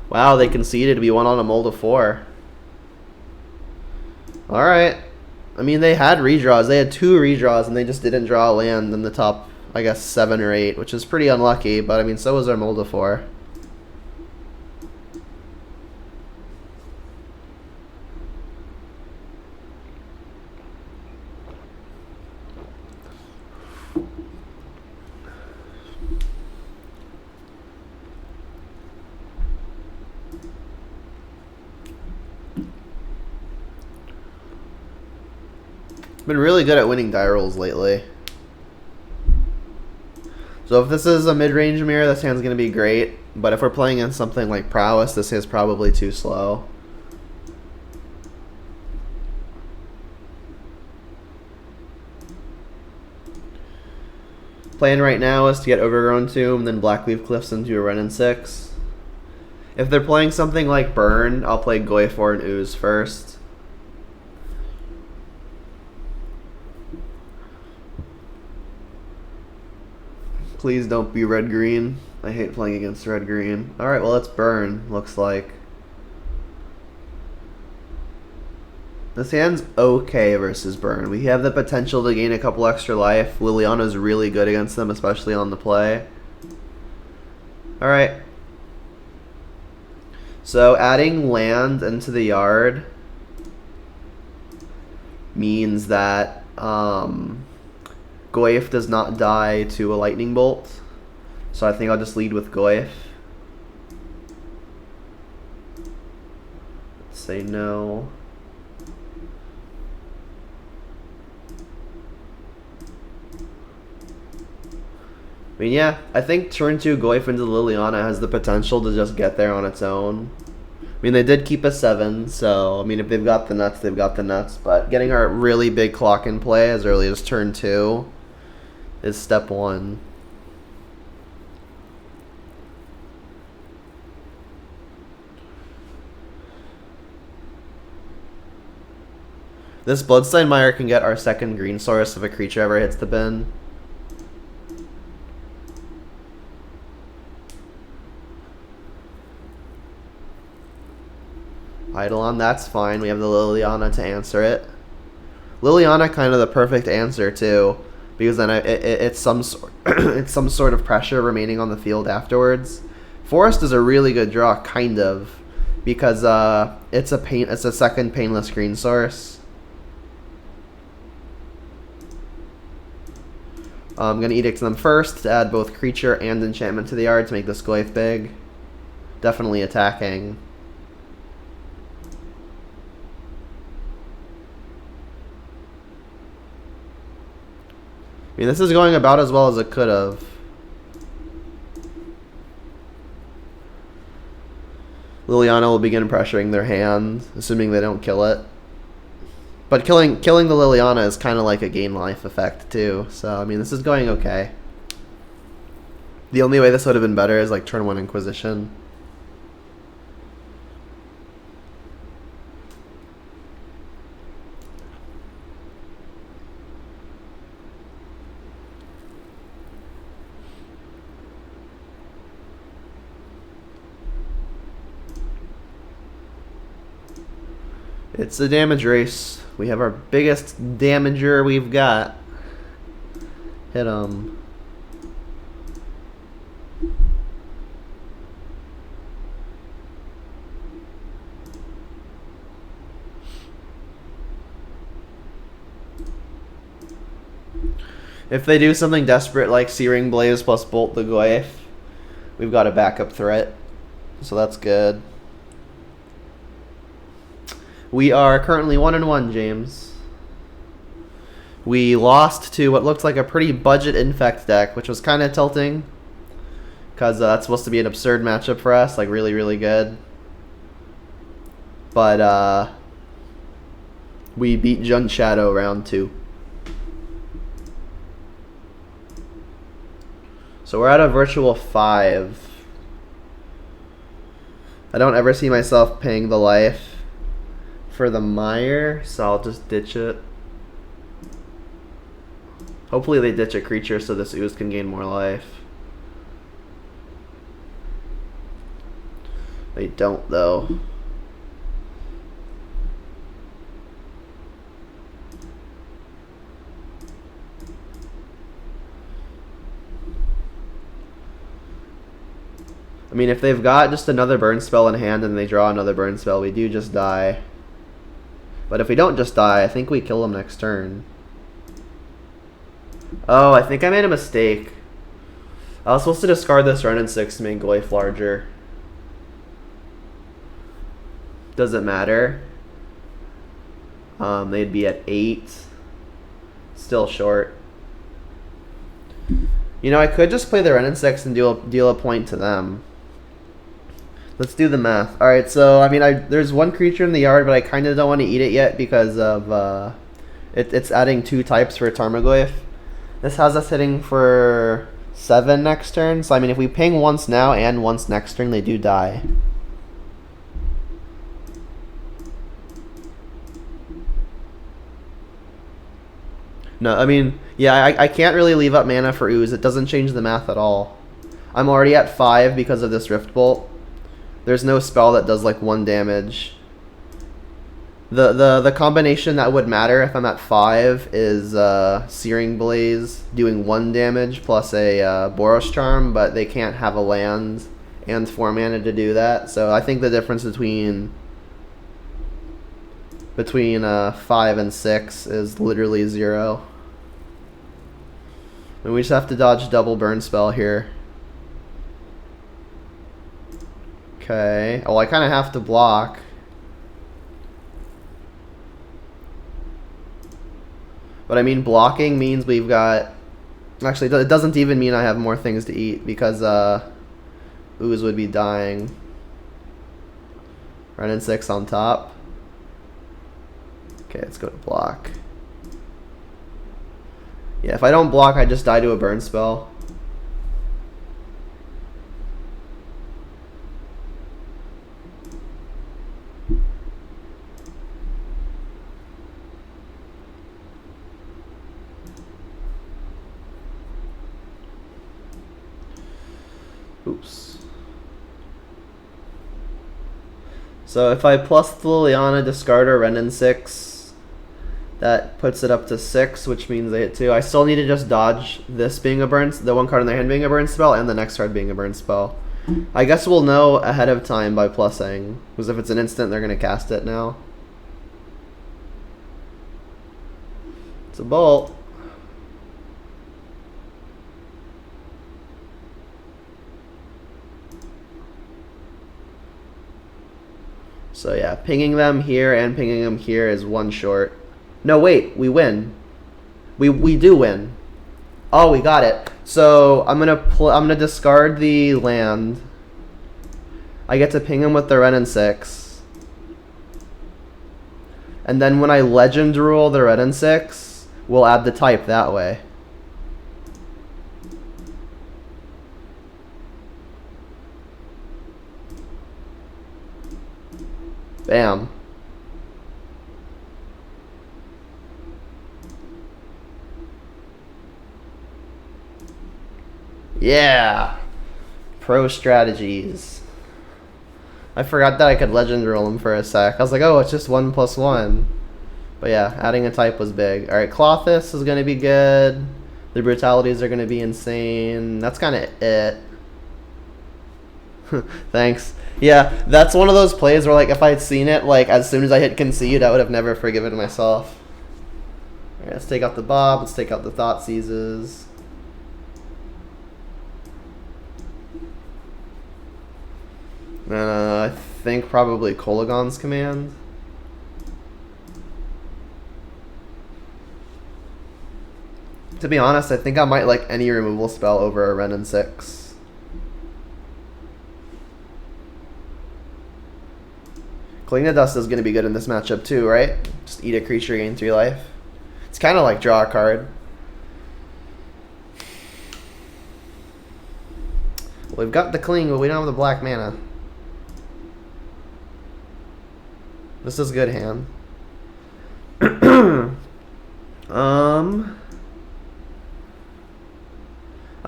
Wow, they conceded. We went on a Mold of 4. Alright. I mean, they had redraws. They had 2 redraws, and they just didn't draw a land in the top, I guess, 7 or 8, which is pretty unlucky, but I mean, so was our Mold of 4. Been really good at winning die rolls lately. So if this is a mid-range mirror, this hand's going to be great. But if we're playing in something like Prowess, this hand's probably too slow. Plan right now is to get Overgrown Tomb, then Blackleaf Cliffs into a Renin 6. If they're playing something like Burn, I'll play Goyf and Ooze first. Please don't be red-green. I hate playing against red-green. Alright, well, it's Burn, looks like. This hand's okay versus Burn. We have the potential to gain a couple extra life. Liliana's really good against them, especially on the play. Alright. So, adding land into the yard means that, Goyf does not die to a lightning bolt, so I think I'll just lead with Goyf. Let's say no. I mean, yeah, I think turn 2 Goyf into Liliana has the potential to just get there on its own. I mean, they did keep a 7, so, I mean, if they've got the nuts, they've got the nuts. But getting a really big clock in play as early as turn 2 is step 1. This Bloodstone Mire can get our second green source if a creature ever hits the bin. Eidolon, that's fine. We have the Liliana to answer it. Liliana kind of the perfect answer too, because then it's some it's some sort of pressure remaining on the field afterwards. Forest is a really good draw, kind of, because it's a second painless green source. I'm gonna Edict them first to add both creature and enchantment to the yard to make this Goyf big. Definitely attacking. I mean, this is going about as well as it could have. Liliana will begin pressuring their hand, assuming they don't kill it. But killing the Liliana is kind of like a gain life effect too. So I mean, this is going okay. The only way this would have been better is like turn 1 Inquisition. It's a damage race. We have our biggest damager we've got. Hit him. If they do something desperate like Searing Blaze plus Bolt the Goyf, we've got a backup threat. So that's good. We are currently 1-1, James. We lost to what looked like a pretty budget Infect deck, which was kind of tilting, because that's supposed to be an absurd matchup for us, like really, really good. But we beat Jund Shadow round 2. So we're at a virtual 5. I don't ever see myself paying the life for the Mire, so I'll just ditch it. Hopefully they ditch a creature so this Ooze can gain more life. They don't, though. I mean, if they've got just another burn spell in hand and they draw another burn spell, we do just die. But if we don't just die, I think we kill them next turn. Oh, I think I made a mistake. I was supposed to discard this Wrenn and 6 to make Goyf larger. Doesn't matter. They'd be at 8. Still short. You know, I could just play the Wrenn and 6 and deal a point to them. Let's do the math. Alright, so, I mean, there's one creature in the yard, but I kind of don't want to eat it yet because of, it's adding 2 types for Tarmogoyf. This has us hitting for 7 next turn, so, I mean, if we ping once now and once next turn, they do die. No, I mean, yeah, I can't really leave up mana for Ooze. It doesn't change the math at all. I'm already at 5 because of this Rift Bolt. There's no spell that does like 1 damage. The combination that would matter if I'm at 5 is Searing Blaze doing 1 damage plus a Boros Charm, but they can't have a land and 4 mana to do that. So I think the difference between 5 and 6 is literally 0. And we just have to dodge double burn spell here. Okay. Oh, I kind of have to block. But I mean, blocking means we've got Actually, it doesn't even mean I have more things to eat because Ooze would be dying. Running 6 on top. Okay, let's go to block. Yeah, if I don't block, I just die to a burn spell. Oops. So if I plus the Liliana, discard a Renin 6, that puts it up to 6, which means I hit 2. I still need to just dodge this being a burn, the one card in their hand being a burn spell, and the next card being a burn spell. I guess we'll know ahead of time by plussing, because if it's an instant, they're going to cast it now. It's a bolt. So yeah, pinging them here and pinging them here is one short. No, wait, we win. We do win. Oh, we got it. So I'm gonna discard the land. I get to ping him with the Renin 6. And then when I legend rule the Renin 6, we'll add the type that way. Bam. Yeah. Pro strategies. I forgot that I could legend rule him for a sec. I was like, oh, it's just 1+1. But yeah, adding a type was big. Alright, Clothis is going to be good. The brutalities are going to be insane. That's kind of it. Thanks. Yeah, that's one of those plays where, like, if I had seen it, like, as soon as I hit concede, I would have never forgiven myself. Alright, let's take out the Bob. Let's take out the Thought Seizes. I think probably Kolagon's command. To be honest, I think I might like any removal spell over a Renin 6. Cling to Dust is going to be good in this matchup too, right? Just eat a creature, gain 3 life. It's kind of like draw a card. Well, we've got the Cling, but we don't have the black mana. This is good hand. I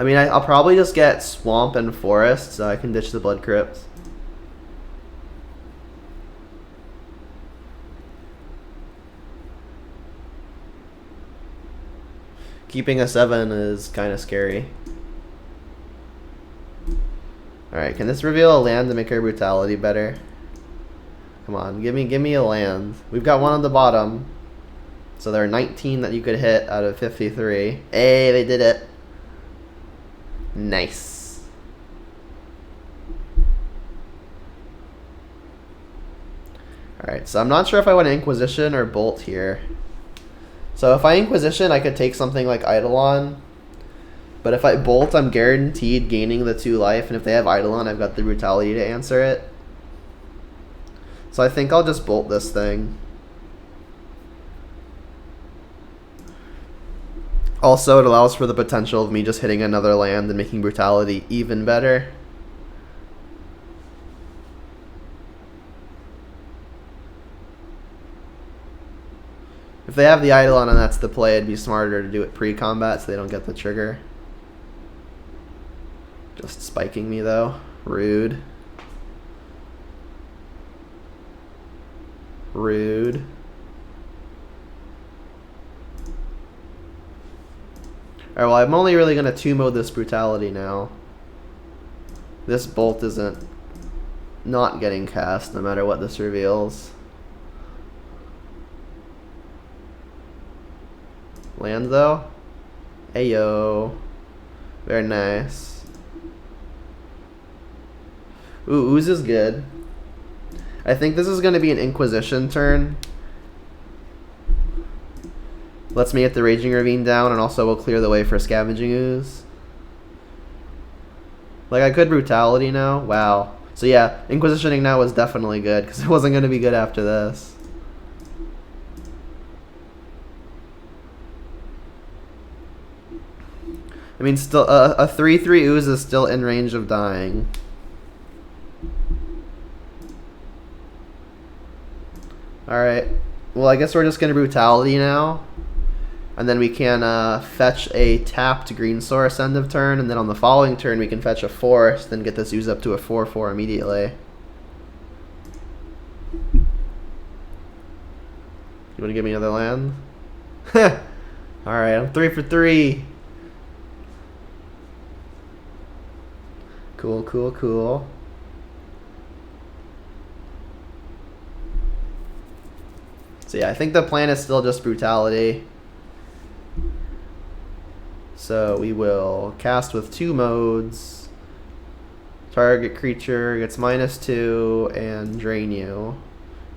mean, I'll probably just get Swamp and Forest so I can ditch the Blood Crypt. Keeping a 7 is kind of scary. Alright, can this reveal a land to make our brutality better? Come on, give me a land. We've got one on the bottom. So there are 19 that you could hit out of 53. Hey, they did it. Nice. Alright, so I'm not sure if I want Inquisition or Bolt here. So if I Inquisition, I could take something like Eidolon. But if I Bolt, I'm guaranteed gaining the 2 life. And if they have Eidolon, I've got the brutality to answer it. So I think I'll just Bolt this thing. Also, it allows for the potential of me just hitting another land and making brutality even better. If they have the Eidolon and that's the play, it'd be smarter to do it pre-combat so they don't get the trigger. Just spiking me though. Rude. Rude. Alright, well, I'm only really going to 2-mode this brutality now. This Bolt isn't not getting cast no matter what this reveals. Land though? Ayo. Very nice. Ooh, Ooze is good. I think this is going to be an Inquisition turn. Lets me get the Raging Ravine down, and also will clear the way for Scavenging Ooze. Like, I could Brutality now. Wow. So yeah, Inquisitioning now was definitely good, because it wasn't going to be good after this. I mean, still, a 3/3 Ooze is still in range of dying. Alright. Well, I guess we're just going to Brutality now. And then we can fetch a tapped green source end of turn, and then on the following turn we can fetch a forest, then get this Ooze up to a 4/4 immediately. You want to give me another land? Alright, I'm 3 for 3. Cool, cool, cool. So yeah, I think the plan is still just Brutality. So we will cast with 2 modes. Target creature gets -2 and drain you.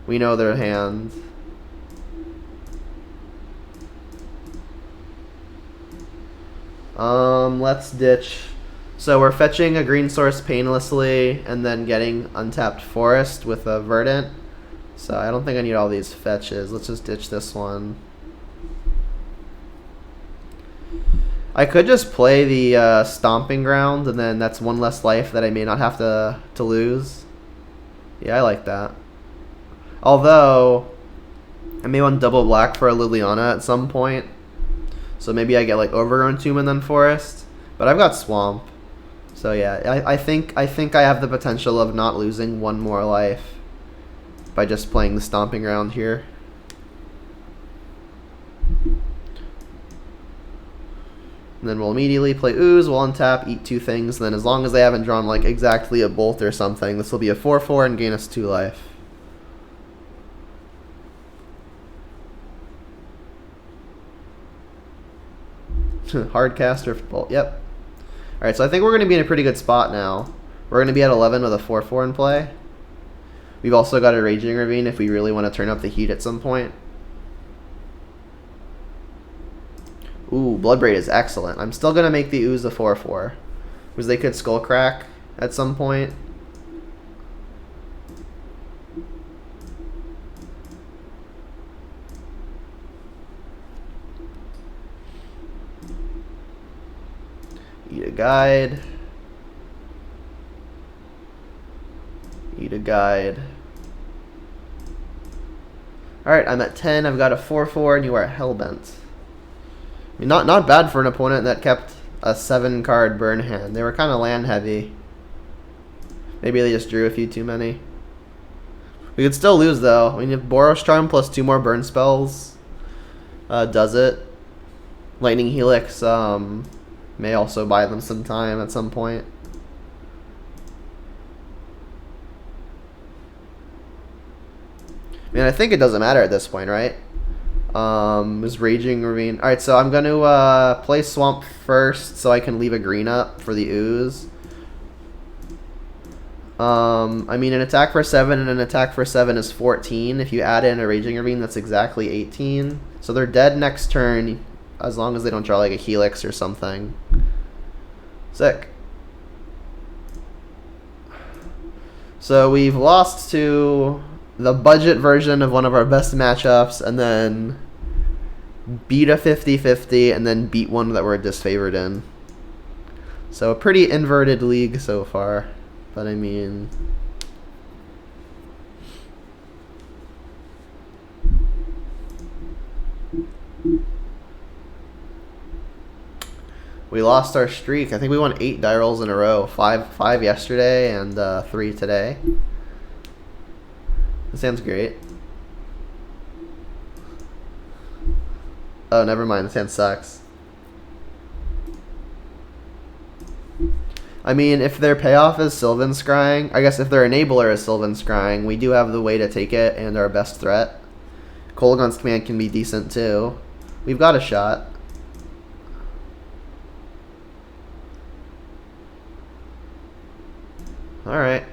We know their hand. Let's ditch. So we're fetching a green source painlessly and then getting untapped forest with a verdant. So I don't think I need all these fetches. Let's just ditch this one. I could just play the Stomping Ground, and then that's 1 less life that I may not have to lose. Yeah, I like that. Although, I may want double black for a Liliana at some point. So maybe I get like Overgrown Tomb and then Forest. But I've got Swamp. So yeah, I think I have the potential of not losing 1 more life by just playing the Stomping Ground here. And then we'll immediately play Ooze, we'll untap, eat 2 things, and then as long as they haven't drawn like exactly a Bolt or something, this will be a 4/4 and gain us 2 life. Hardcaster Bolt, yep. Alright, so I think we're going to be in a pretty good spot now. We're going to be at 11 with a 4/4 in play. We've also got a Raging Ravine if we really want to turn up the heat at some point. Ooh, Bloodbraid is excellent. I'm still going to make the Ooze a 4/4. Because they could Skullcrack at some point. Eat a Guide. Eat a Guide. Alright, I'm at 10. I've got a 4/4 and you are Hellbent. I mean, not bad for an opponent that kept a 7-card burn hand. They were kind of land heavy. Maybe they just drew a few too many. We could still lose though. I mean, if Boros Charm plus 2 more burn spells does it. Lightning Helix may also buy them some time at some point. I mean, I think it doesn't matter at this point, right? Is Raging Ravine. Alright, so I'm going to play Swamp first so I can leave a green up for the Ooze. I mean, an attack for 7 and an attack for 7 is 14. If you add in a Raging Ravine, that's exactly 18. So they're dead next turn, as long as they don't draw like a Helix or something. Sick. So we've lost to the budget version of one of our best matchups, and then beat a 50-50, and then beat one that we're disfavored in. So a pretty inverted league so far, but I mean... We lost our streak. I think we won 8 die rolls in a row. 5 yesterday and 3 today. That sounds great. Oh, never mind. This hand sucks. I mean, if their payoff is Sylvan Scrying, I guess if their enabler is Sylvan Scrying, we do have the way to take it and our best threat. Kolaghan's command can be decent too. We've got a shot. Alright.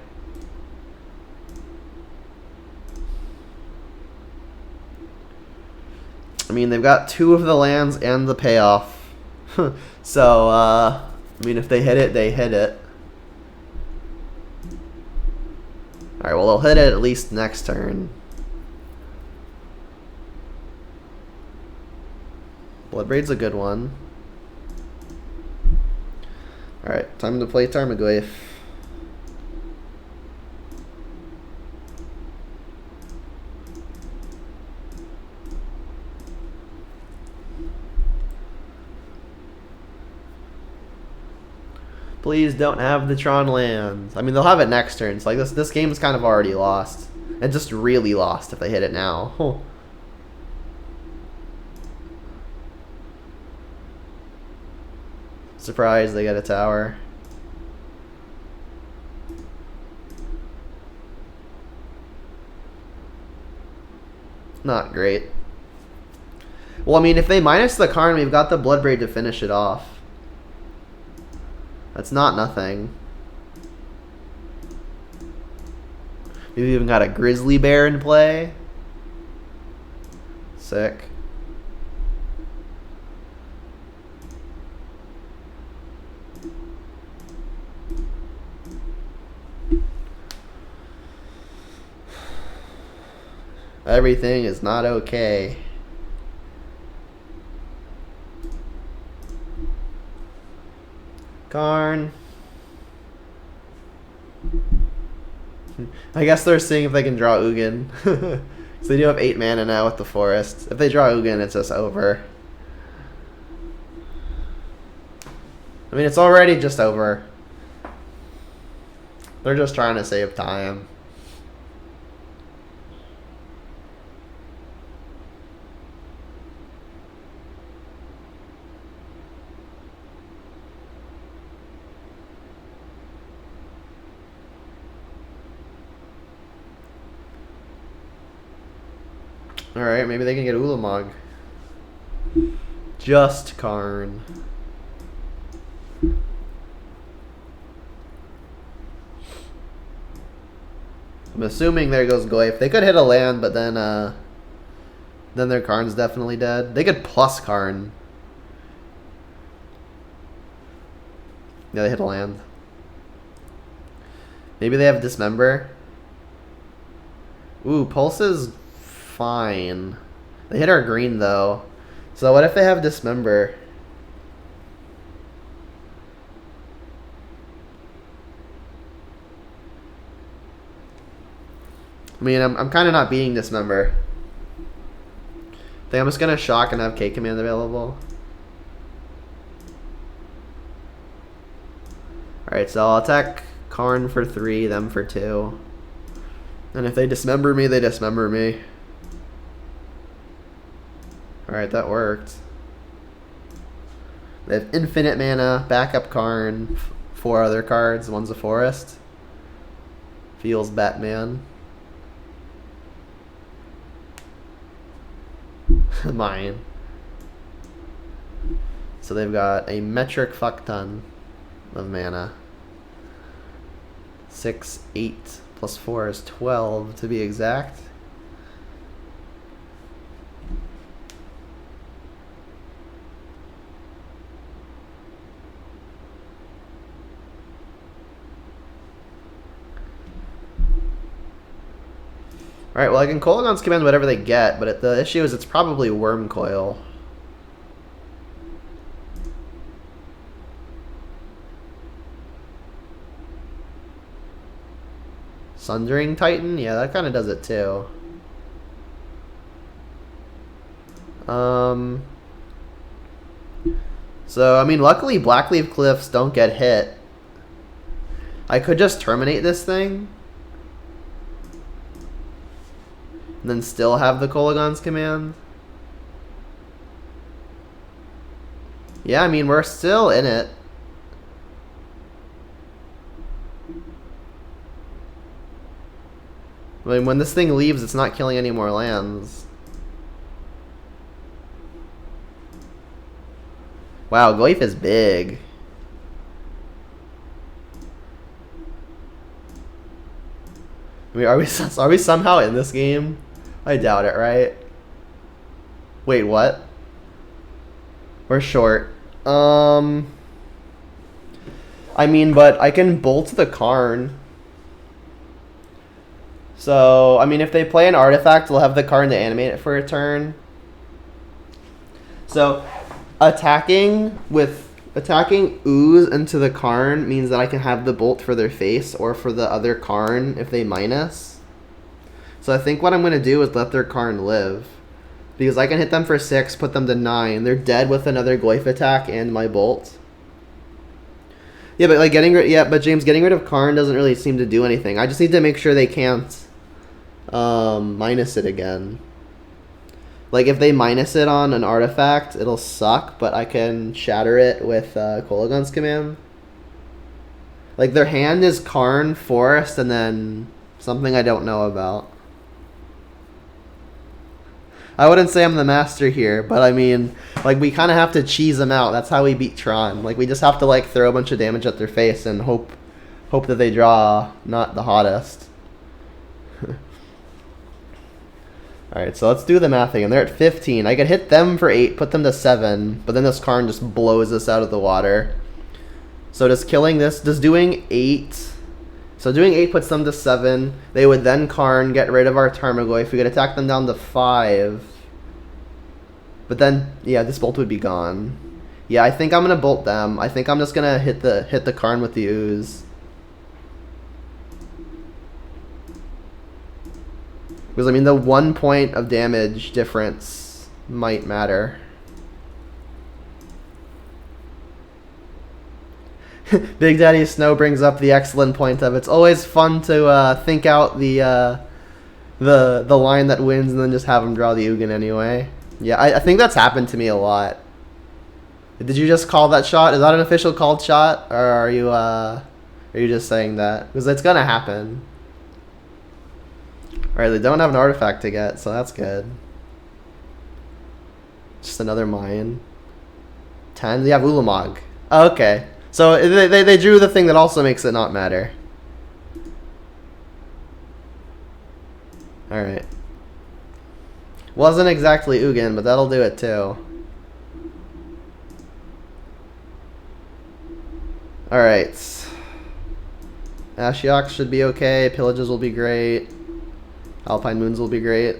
I mean, they've got 2 of the lands and the payoff. So, I mean, if they hit it, they hit it. Alright, well, they'll hit it at least next turn. Bloodbraid's a good one. Alright, time to play Tarmogoyf. Please don't have the Tron lands. I mean, they'll have it next turn. So like this game's kind of already lost. And just really lost if they hit it now. Oh. Surprise, they get a tower. Not great. Well, I mean, if they minus the Karn, we've got the Bloodbraid to finish it off. That's not nothing. We've even got a Grizzly Bear in play. Sick. Everything is not okay. Karn. I guess they're seeing if they can draw Ugin. So they do have 8 mana now with the forest. If they draw Ugin, it's just over. I mean, it's already just over. They're just trying to save time. Alright, maybe they can get Ulamog. Just Karn. I'm assuming there goes Goyf. They could hit a land, but then their Karn's definitely dead. They could plus Karn. Yeah, they hit a land. Maybe they have Dismember. Ooh, Pulse is fine. They hit our green though. So what if they have Dismember? I mean, I'm kind of not beating Dismember. I think I'm just gonna shock and have K command available. Alright, so I'll attack Karn for 3, them for 2. And if they dismember me, they dismember me. Alright, that worked. They have infinite mana, backup Karn, 4 other cards, one's a forest. Feels Batman. Mine. So they've got a metric fuck ton of mana. 6, 8, plus 4 is 12 to be exact. Alright, well I can Kolaghan's command whatever they get, but the issue is it's probably Worm Coil. Sundering Titan? Yeah, that kind of does it too. So, I mean, luckily Blackleaf Cliffs don't get hit. I could just terminate this thing. And then still have the Kolaghan's command. Yeah, I mean, we're still in it. I mean, when this thing leaves, it's not killing any more lands. Wow, Goyf is big. I mean, are we somehow in this game? I doubt it, right? Wait, what? We're short. I mean, but I can bolt the Karn. So, I mean, if they play an artifact, they'll have the Karn to animate it for a turn. So, attacking Ooze into the Karn means that I can have the bolt for their face or for the other Karn if they minus. So I think what I'm going to do is let their Karn live. Because I can hit them for 6, put them to 9. They're dead with another Glyph attack and my bolt. Yeah, but like James, getting rid of Karn doesn't really seem to do anything. I just need to make sure they can't minus it again. Like if they minus it on an artifact, it'll suck, but I can shatter it with Kolaghan's command. Like their hand is Karn, Forest, and then something I don't know about. I wouldn't say I'm the master here, but I mean, like, we kind of have to cheese them out. That's how we beat Tron. Like, we just have to, like, throw a bunch of damage at their face and hope that they draw not the hottest. Alright, so let's do the math again. They're at 15. I could hit them for 8, put them to 7, but then this Karn just blows us out of the water. So does doing 8... So doing 8 puts them to 7. They would then Karn, get rid of our Tarmogoyf. We could attack them down to 5. But then, yeah, this bolt would be gone. Yeah, I think I'm gonna bolt them. I think I'm just gonna hit the Karn with the Ooze. Because I mean, the 1 point of damage difference might matter. Big Daddy Snow brings up the excellent point of it's always fun to think out the line that wins and then just have him draw the Ugin anyway. Yeah, I think that's happened to me a lot. Did you just call that shot? Is that an official called shot, or are you just saying that? Because it's gonna happen. All right, they don't have an artifact to get, so that's good. Just another mine. 10. They have Ulamog. Oh, okay. So they drew the thing that also makes it not matter. Alright. Wasn't exactly Ugin, but that'll do it too. Alright. Ashiok should be okay. Pillages will be great. Alpine Moons will be great.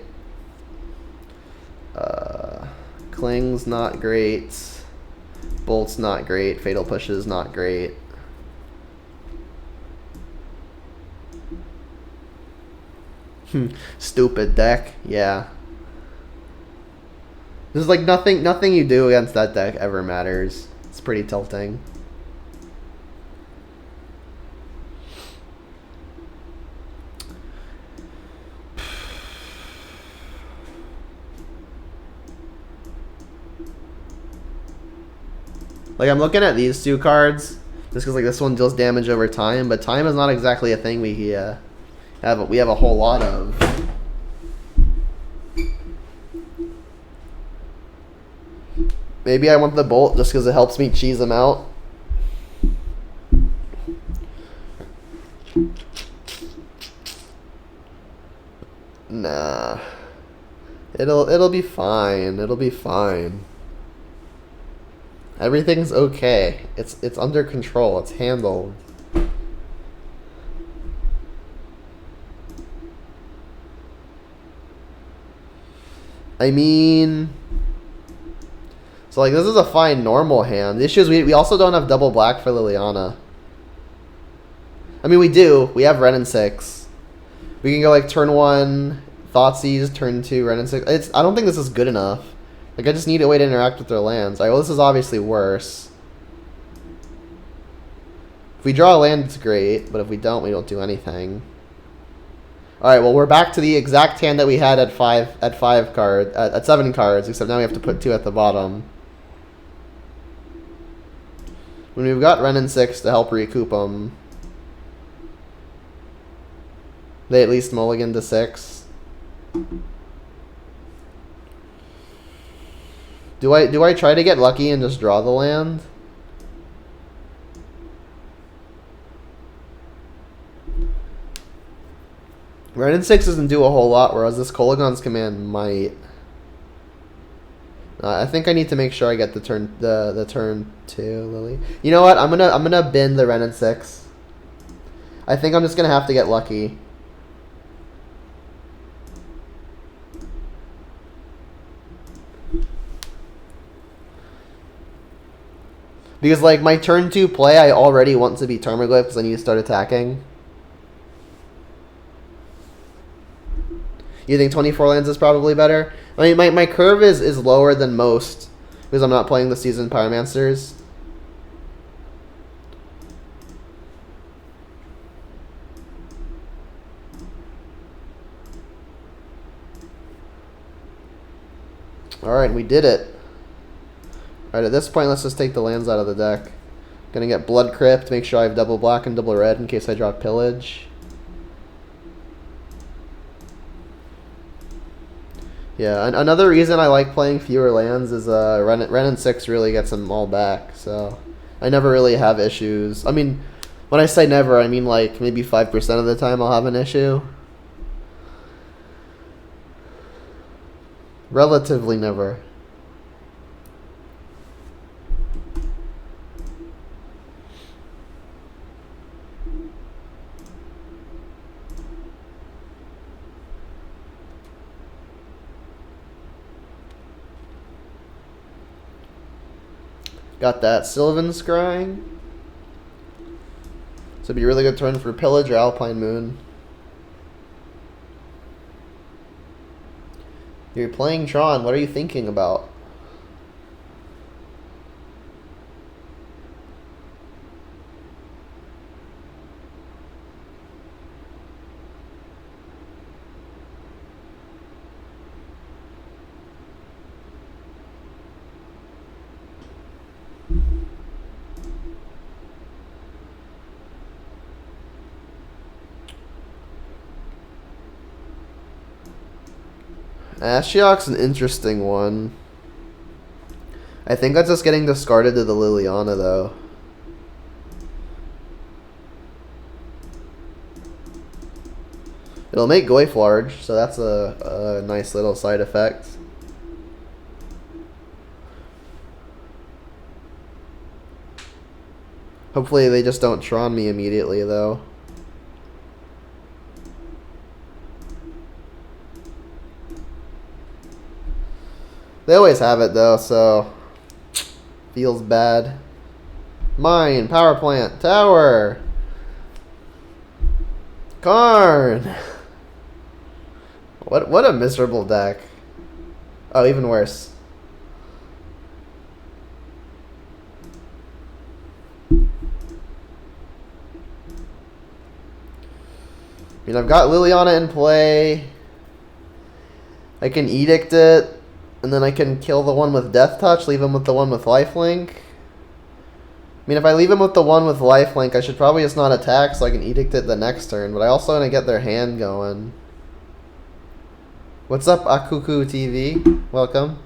Kling's not great. Bolt's not great. Fatal Pushes not great. Stupid deck. Yeah. There's like nothing you do against that deck ever matters. It's pretty tilting. Like, I'm looking at these two cards, just because, like, this one deals damage over time, but time is not exactly a thing we have a whole lot of. Maybe I want the Bolt just because it helps me cheese them out. Nah. It'll be fine. It'll be fine. Everything's okay. It's under control. It's handled. I mean, so like this is a fine normal hand. The issue is we also don't have double black for Liliana. I mean, we do. We have Ren and 6. We can go like turn 1 Thoughtseize, turn 2 Ren and 6. I don't think this is good enough. Like, I just need a way to interact with their lands. Alright, well, this is obviously worse. If we draw a land, it's great, but if we don't do anything. Alright, well, we're back to the exact hand that we had at 7 cards, except now we have to put 2 at the bottom. When we've got Ren and 6 to help recoup them, they at least mulligan to 6. Do I try to get lucky and just draw the land? Ren and 6 doesn't do a whole lot, whereas this Kolaghan's command might. I think I need to make sure I get the turn 2 Lily. You know what? I'm gonna bin the Ren and 6. I think I'm just gonna have to get lucky. Because like my turn 2 play, I already want to be Tarmogoyf because I need to start attacking. You think 24 lands is probably better? I mean, my curve is lower than most because I'm not playing the Seasoned Pyromancers. Alright, we did it. Alright, at this point, let's just take the lands out of the deck. Gonna get Blood Crypt, make sure I have double black and double red in case I draw Pillage. Yeah, another reason I like playing fewer lands is Ren and 6 really gets them all back, so I never really have issues. I mean, when I say never, I mean like maybe 5% of the time I'll have an issue. Relatively never. Got that Sylvan Scrying. So it'd be a really good turn for Pillage or Alpine Moon. You're playing Tron. What are you thinking about? Ashiok's an interesting one. I think that's just getting discarded to the Liliana, though. It'll make Goyf large, so that's a nice little side effect. Hopefully they just don't Tron me immediately, though. They always have it, though, so feels bad. Mine, power plant, tower. Karn. What a miserable deck. Oh, even worse. I mean, I've got Liliana in play. I can Edict it. And then I can kill the one with Death Touch, leave him with the one with Lifelink. I mean, if I leave him with the one with Lifelink, I should probably just not attack so I can Edict it the next turn. But I also want to get their hand going. What's up, Akuku TV? Welcome.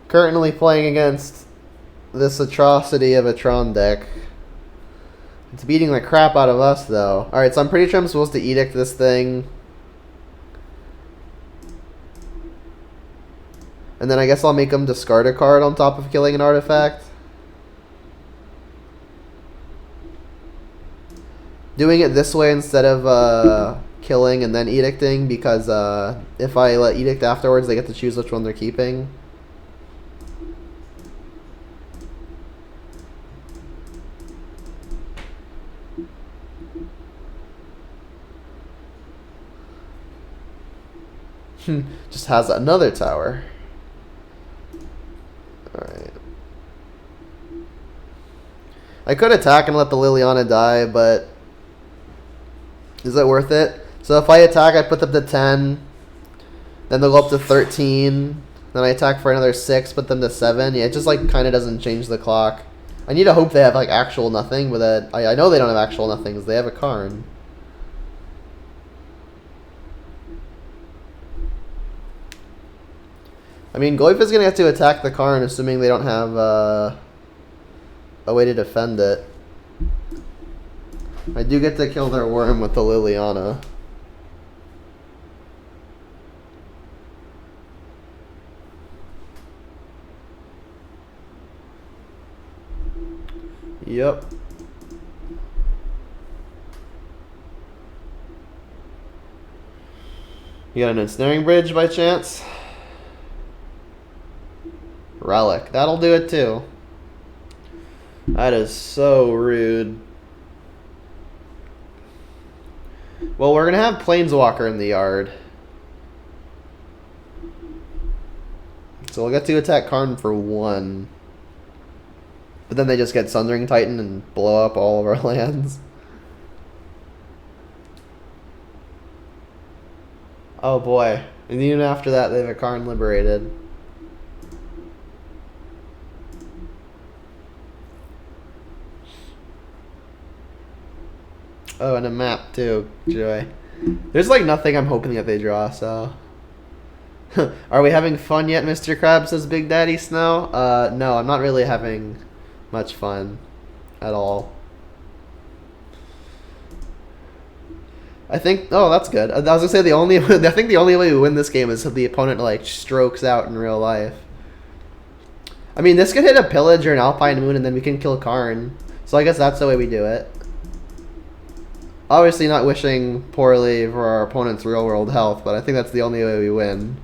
Currently playing against this atrocity of a Tron deck. It's beating the crap out of us, though. Alright, so I'm pretty sure I'm supposed to Edict this thing. And then I guess I'll make him discard a card on top of killing an artifact. Doing it this way instead of killing and then edicting, because if I let edict afterwards, they get to choose which one they're keeping. Just has another tower. Alright. I could attack and let the Liliana die, but is it worth it? So if I attack, I put them to 10. Then they'll go up to 13. Then I attack for another 6, put them to 7. Yeah, it just like kind of doesn't change the clock. I need to hope they have like actual nothing, but I know they don't have actual nothings. They have a Karn. I mean, Goyf is going to have to attack the Karn, assuming they don't have a way to defend it. I do get to kill their worm with the Liliana. Yep. You got an ensnaring bridge by chance? Relic. That'll do it too. That is so rude. Well, we're going to have Planeswalker in the yard. So we'll get to attack Karn for 1. But then they just get Sundering Titan and blow up all of our lands. Oh boy. And even after that, they have a Karn liberated. Oh, and a map too. Joy. There's like nothing I'm hoping that they draw, so. Are we having fun yet, Mr. Krabs, says Big Daddy Snow? No, I'm not really having much fun at all. I think, oh, that's good. I was gonna say I think the only way we win this game is if the opponent like strokes out in real life. I mean, this could hit a Pillage or an Alpine Moon and then we can kill Karn. So I guess that's the way we do it. Obviously not wishing poorly for our opponent's real world health, but I think that's the only way we win.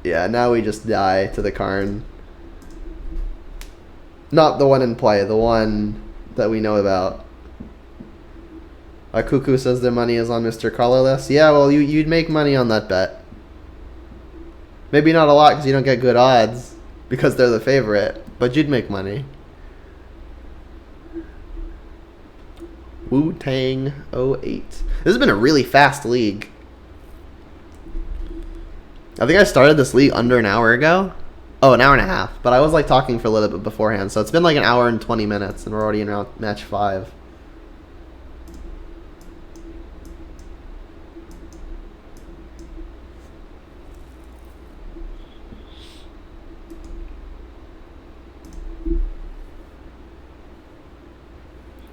Yeah, now we just die to the Karn. Not the one in play, the one that we know about. Cuckoo says their money is on Mr. Colorless. Yeah, well, you'd make money on that bet. Maybe not a lot because you don't get good odds because they're the favorite, but you'd make money. Wu-Tang 08. This has been a really fast league. I think I started this league under an hour ago. Oh, an hour and a half. But I was like talking for a little bit beforehand. So it's been like an hour and 20 minutes and we're already in match 5.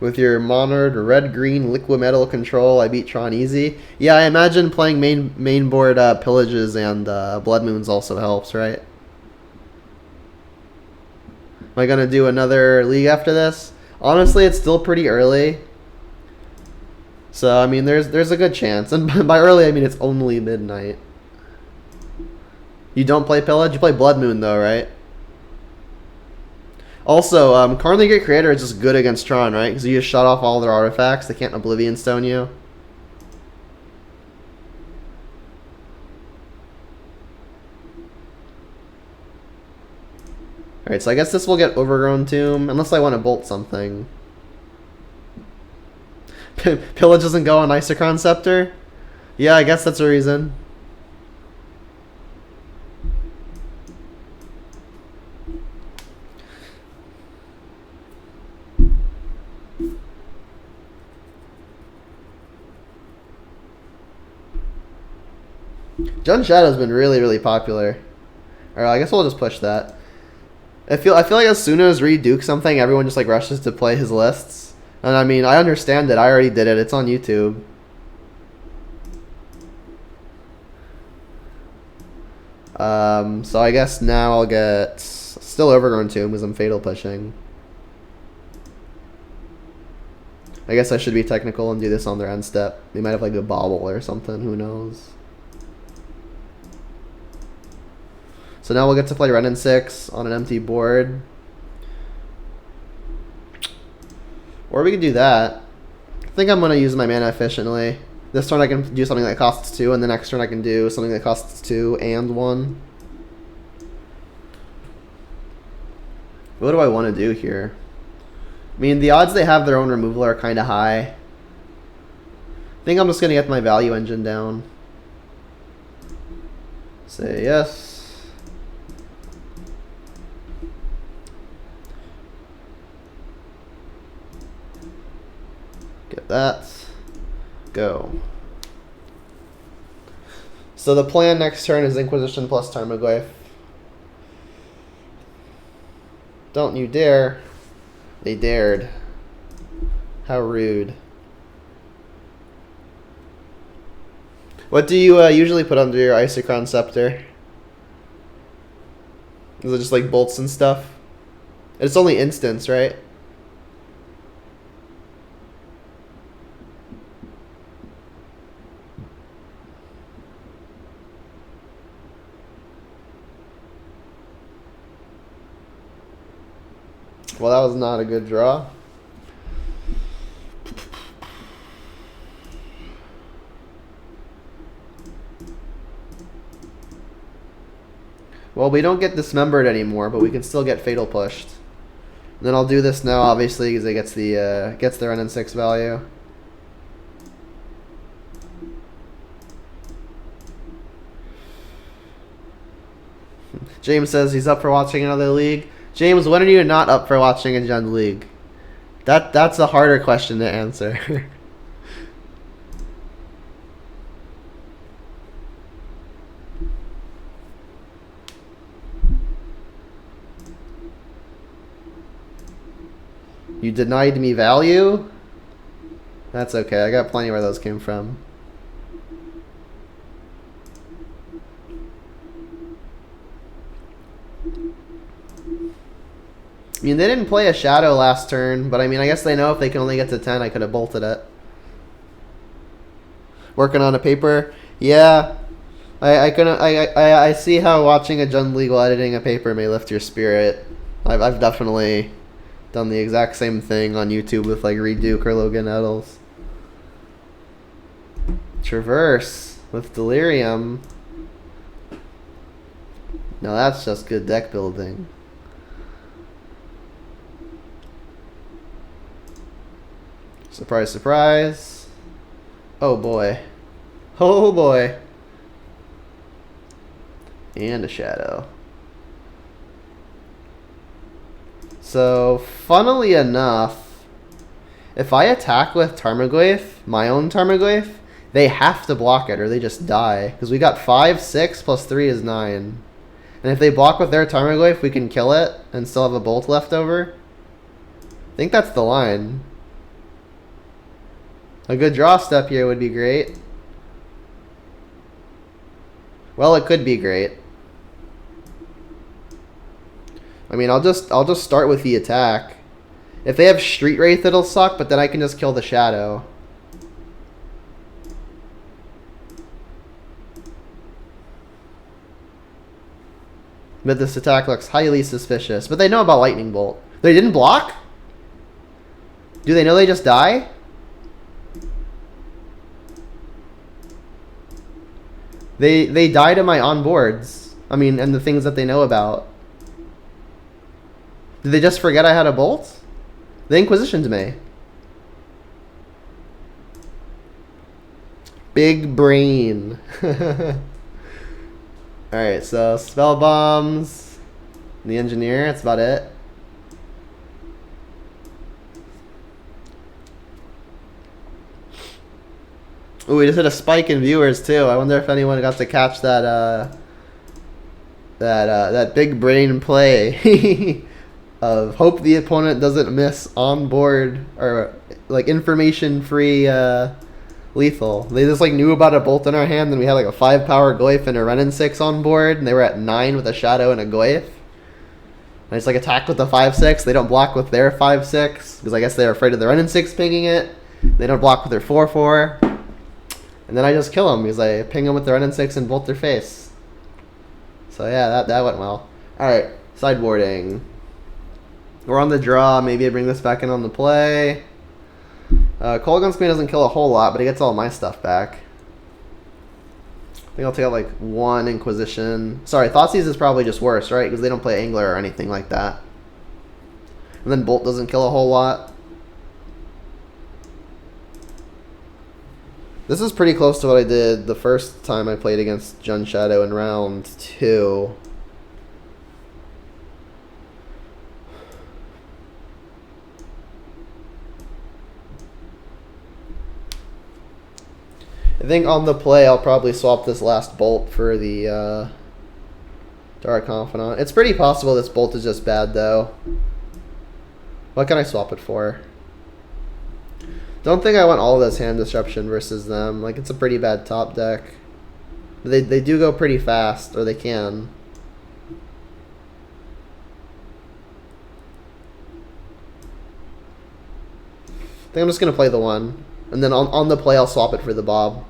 With your Monard red-green Liquimetal control, I beat Tron easy. Yeah, I imagine playing main board Pillages and Blood Moons also helps, right? Am I going to do another league after this? Honestly, it's still pretty early. So, I mean, there's a good chance. And by early, I mean it's only midnight. You don't play Pillage? You play Blood Moon, though, right? Also, Karn the Great Creator is just good against Tron, right? Because you just shut off all their artifacts. They can't Oblivion Stone you. Alright, so I guess this will get Overgrown Tomb, unless I want to bolt something. Pillage doesn't go on Isochron Scepter? Yeah, I guess that's a reason. Jund Shadow's been really, really popular. Alright, I guess we'll just push that. I feel like as soon as Reed dukes something, everyone just like rushes to play his lists. And I mean, I understand it. I already did it. It's on YouTube. So I guess now I'll get still Overgrown Tomb because I'm Fatal pushing. I guess I should be technical and do this on their end step. They might have like a bobble or something. Who knows? So now we'll get to play Ren and 6 on an empty board. Or we can do that. I think I'm going to use my mana efficiently. This turn I can do something that costs 2, and the next turn I can do something that costs 2 and 1. What do I want to do here? I mean, the odds they have their own removal are kind of high. I think I'm just going to get my value engine down. Say yes. Get that. Go. So the plan next turn is Inquisition plus Tarmogoyf. Don't you dare. They dared. How rude. What do you usually put under your Isochron Scepter? Is it just like bolts and stuff? It's only instance, right? Well, that was not a good draw. Well, we don't get dismembered anymore, but we can still get fatal pushed. And then I'll do this now, obviously, because it gets the run in 6 value. James says he's up for watching another league. James, when are you not up for watching a Gen League? That's a harder question to answer. You denied me value? That's okay. I got plenty where those came from. I mean, they didn't play a shadow last turn, but I mean, I guess they know if they can only get to 10, I could have bolted it. Working on a paper? Yeah. I see how watching a Gen League while editing a paper may lift your spirit. I've definitely done the exact same thing on YouTube with like Reed Duke or Logan Nettles. Traverse with Delirium. No, that's just good deck building. Surprise, surprise. Oh boy. Oh boy. And a shadow. So, funnily enough, if I attack with Tarmogoyf, my own Tarmogoyf, they have to block it or they just die. Because we got 5, 6, plus 3 is 9. And if they block with their Tarmogoyf, we can kill it and still have a bolt left over. I think that's the line. A good draw step here would be great. Well, it could be great. I mean, I'll just start with the attack. If they have Street Wraith, it'll suck, but then I can just kill the shadow. But this attack looks highly suspicious. But they know about Lightning Bolt. They didn't block? Do they know they just die? They die to my onboards. I mean, and the things that they know about. Did they just forget I had a bolt? They Inquisitioned me. Big brain. Alright, so spell bombs. The engineer, that's about it. Ooh, we just hit a spike in viewers too. I wonder if anyone got to catch that that big brain play of hope the opponent doesn't miss on board or like information free lethal. They just like knew about a bolt in our hand, and we had like a 5 power Goyf and a Renin 6 on board, and they were at 9 with a shadow and a Goyf. And it's like attacked with the 5/6. They don't block with their 5/6 because I guess they're afraid of the Renin 6 pinging it. They don't block with their 4/4. And then I just kill them because I ping them with the Renin 6 and bolt their face. So yeah, that went well. Alright, sideboarding. We're on the draw. Maybe I bring this back in on the play. Kolaghan Screen doesn't kill a whole lot, but he gets all my stuff back. I think I'll take out like 1 Inquisition. Sorry, Thoughtseize is probably just worse, right? Because they don't play Angler or anything like that. And then Bolt doesn't kill a whole lot. This is pretty close to what I did the first time I played against Jun Shadow in round 2. I think on the play I'll probably swap this last bolt for the Dark Confidant. It's pretty possible this bolt is just bad though. What can I swap it for? Don't think I want all this hand disruption versus them. Like, it's a pretty bad top deck. They do go pretty fast, or they can. I think I'm just going to play the 1. And then on the play, I'll swap it for the Bob.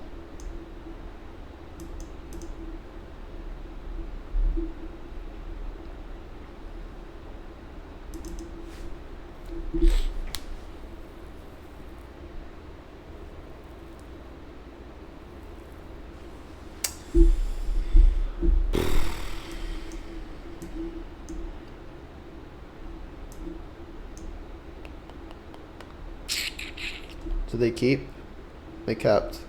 Do they keep? They kept.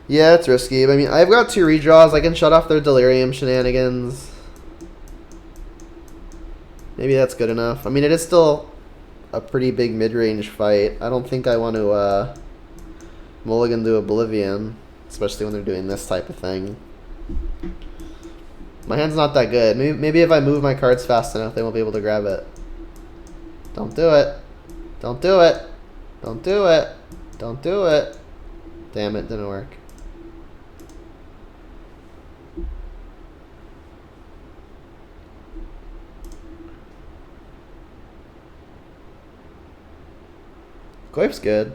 Yeah, it's risky. I mean, I've got 2 redraws. I can shut off their delirium shenanigans. Maybe that's good enough. I mean, it is still a pretty big mid-range fight. I don't think I want to mulligan to Oblivion, especially when they're doing this type of thing. My hand's not that good. Maybe if I move my cards fast enough, they won't be able to grab it. Don't do it. Don't do it. Don't do it. Don't do it. Damn it, didn't work. Goif's good.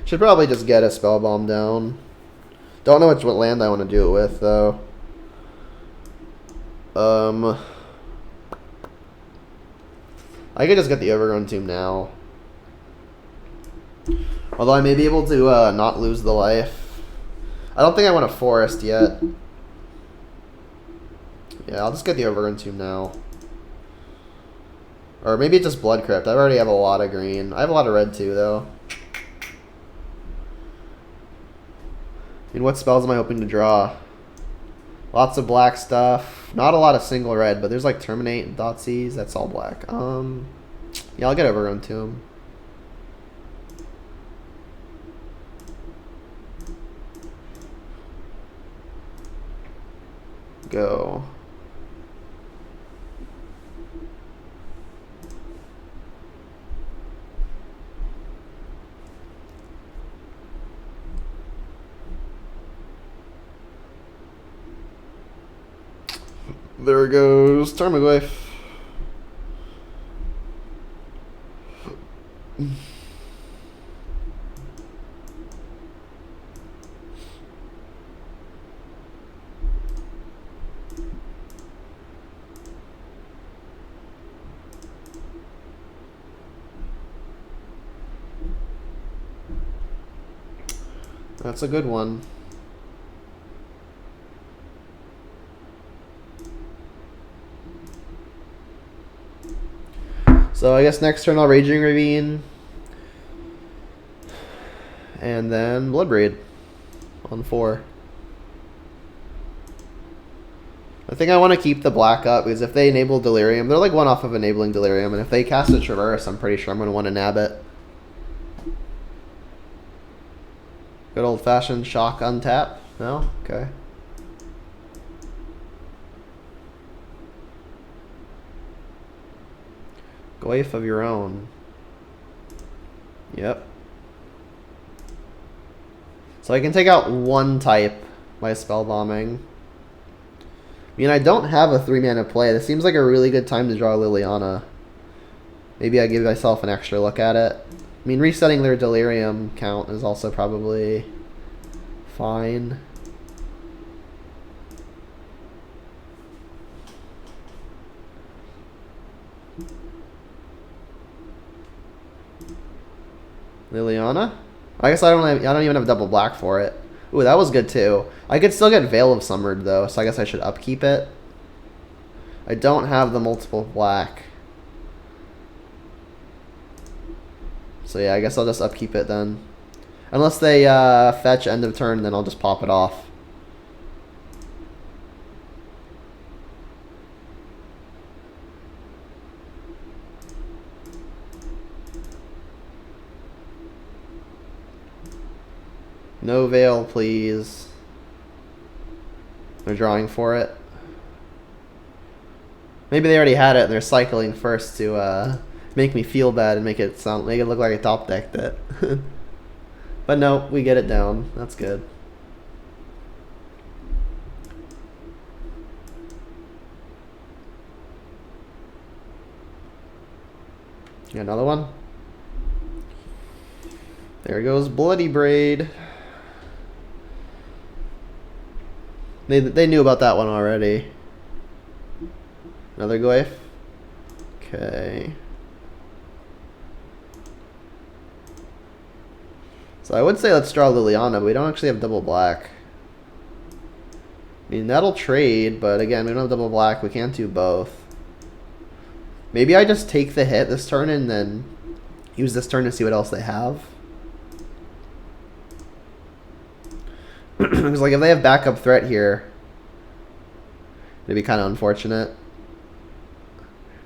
Should probably just get a spell bomb down. Don't know what land I want to do it with, though. I could just get the Overgrown Tomb now. Although I may be able to not lose the life. I don't think I want a Forest yet. Yeah, I'll just get the Overgrown Tomb now. Or maybe it's just Blood Crypt. I already have a lot of green. I have a lot of red, too, though. And what spells am I hoping to draw? Lots of black stuff. Not a lot of single red, but there's like Terminate and Thoughtseize. That's all black. Yeah, I'll get Overgrown Tomb. Go. There goes Tarmogoyf. That's a good one. So I guess next turn I'll Raging Ravine. And then Bloodbraid on 4. I think I want to keep the black up because if they enable Delirium, they're like 1 off of enabling Delirium, and if they cast a Traverse, I'm pretty sure I'm going to want to nab it. Good old-fashioned Shock untap? No? Okay. Goyf of your own. Yep. So I can take out 1 type by spell bombing. I mean, I don't have a 3-mana play. This seems like a really good time to draw Liliana. Maybe I give myself an extra look at it. I mean, resetting their Delirium count is also probably fine. Liliana? I guess I don't even have double black for it. Ooh, that was good too. I could still get Veil of Summered though, so I guess I should upkeep it. I don't have the multiple black. So yeah, I guess I'll just upkeep it then. Unless they fetch end of turn, then I'll just pop it off. No Veil, please. They're drawing for it. Maybe they already had it and they're cycling first to make me feel bad and make it look like I top decked it. But no, we get it down. That's good. Yeah, another one. There goes Bloody Braid. They knew about that one already. Another Glyph. Okay. So I would say let's draw Liliana, but we don't actually have double black. I mean, that'll trade, but again, we don't have double black. We can't do both. Maybe I just take the hit this turn and then use this turn to see what else they have. Because like if they have backup threat here, it'd be kind of unfortunate.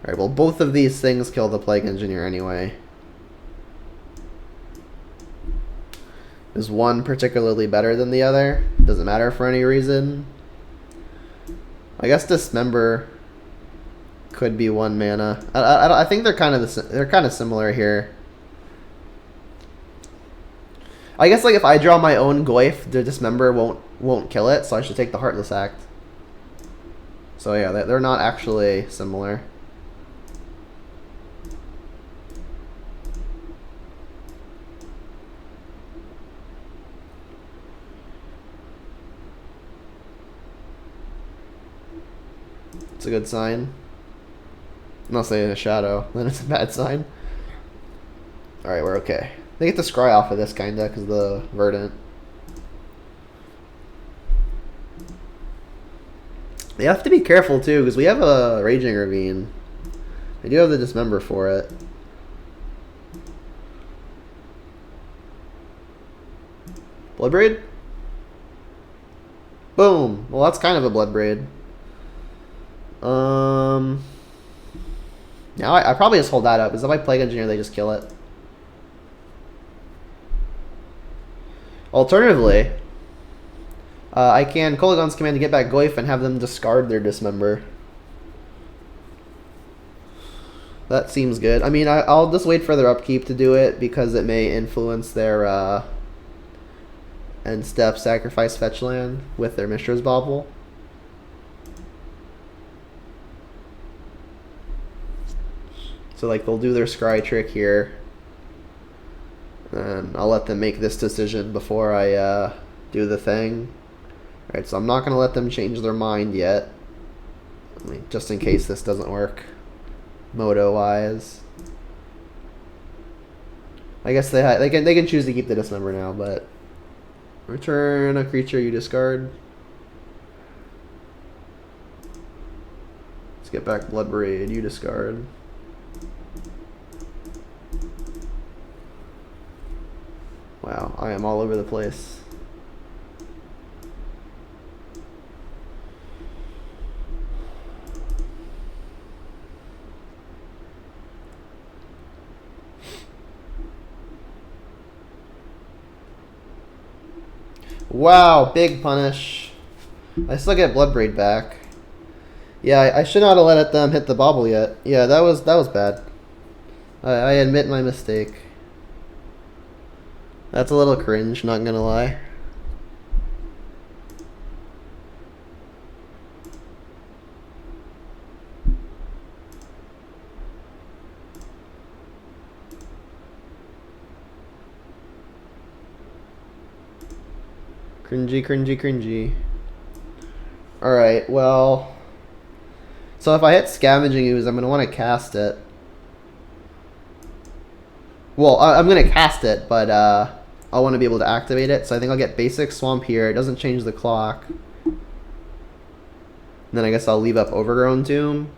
Alright, well both of these things kill the Plague Engineer anyway. Is one particularly better than the other? Doesn't matter for any reason. I guess Dismember could be 1 mana. I think they're kind of similar here. I guess like if I draw my own Glyph, the Dismember won't kill it, so I should take the Heartless Act. So yeah, they're not actually similar. It's a good sign. Unless they hit a shadow, then it's a bad sign. Alright, we're okay. They get to scry off of this kinda because of the Verdant. They have to be careful too because we have a Raging Ravine. They do have the Dismember for it. Bloodbraid? Boom! Well, that's kind of a Bloodbraid. Now I probably just hold that up. Is that my Plague Engineer? They just kill it. Alternatively, I can Kolaghan's command to get back Glyph and have them discard their Dismember. That seems good. I mean, I'll just wait for their upkeep to do it because it may influence their end step sacrifice fetch land with their Mishra's Bauble. So like they'll do their scry trick here, and I'll let them make this decision before I do the thing. Alright, so I'm not going to let them change their mind yet. I mean, just in case this doesn't work moto-wise. I guess they can choose to keep the Dismember now, but return a creature you discard. Let's get back Bloodbraid, you discard. Wow, I am all over the place. Wow, big punish. I still get Bloodbraid back. Yeah, I should not have let them hit the bauble yet. Yeah, that was bad. I admit my mistake. That's a little cringe, not gonna lie. Cringy, cringy, cringy. Alright, well. So if I hit Scavenging Ooze, I'm gonna want to cast it. Well, I'm gonna cast it, but I want to be able to activate it, so I think I'll get basic Swamp here. It doesn't change the clock. And then I guess I'll leave up Overgrown Tomb.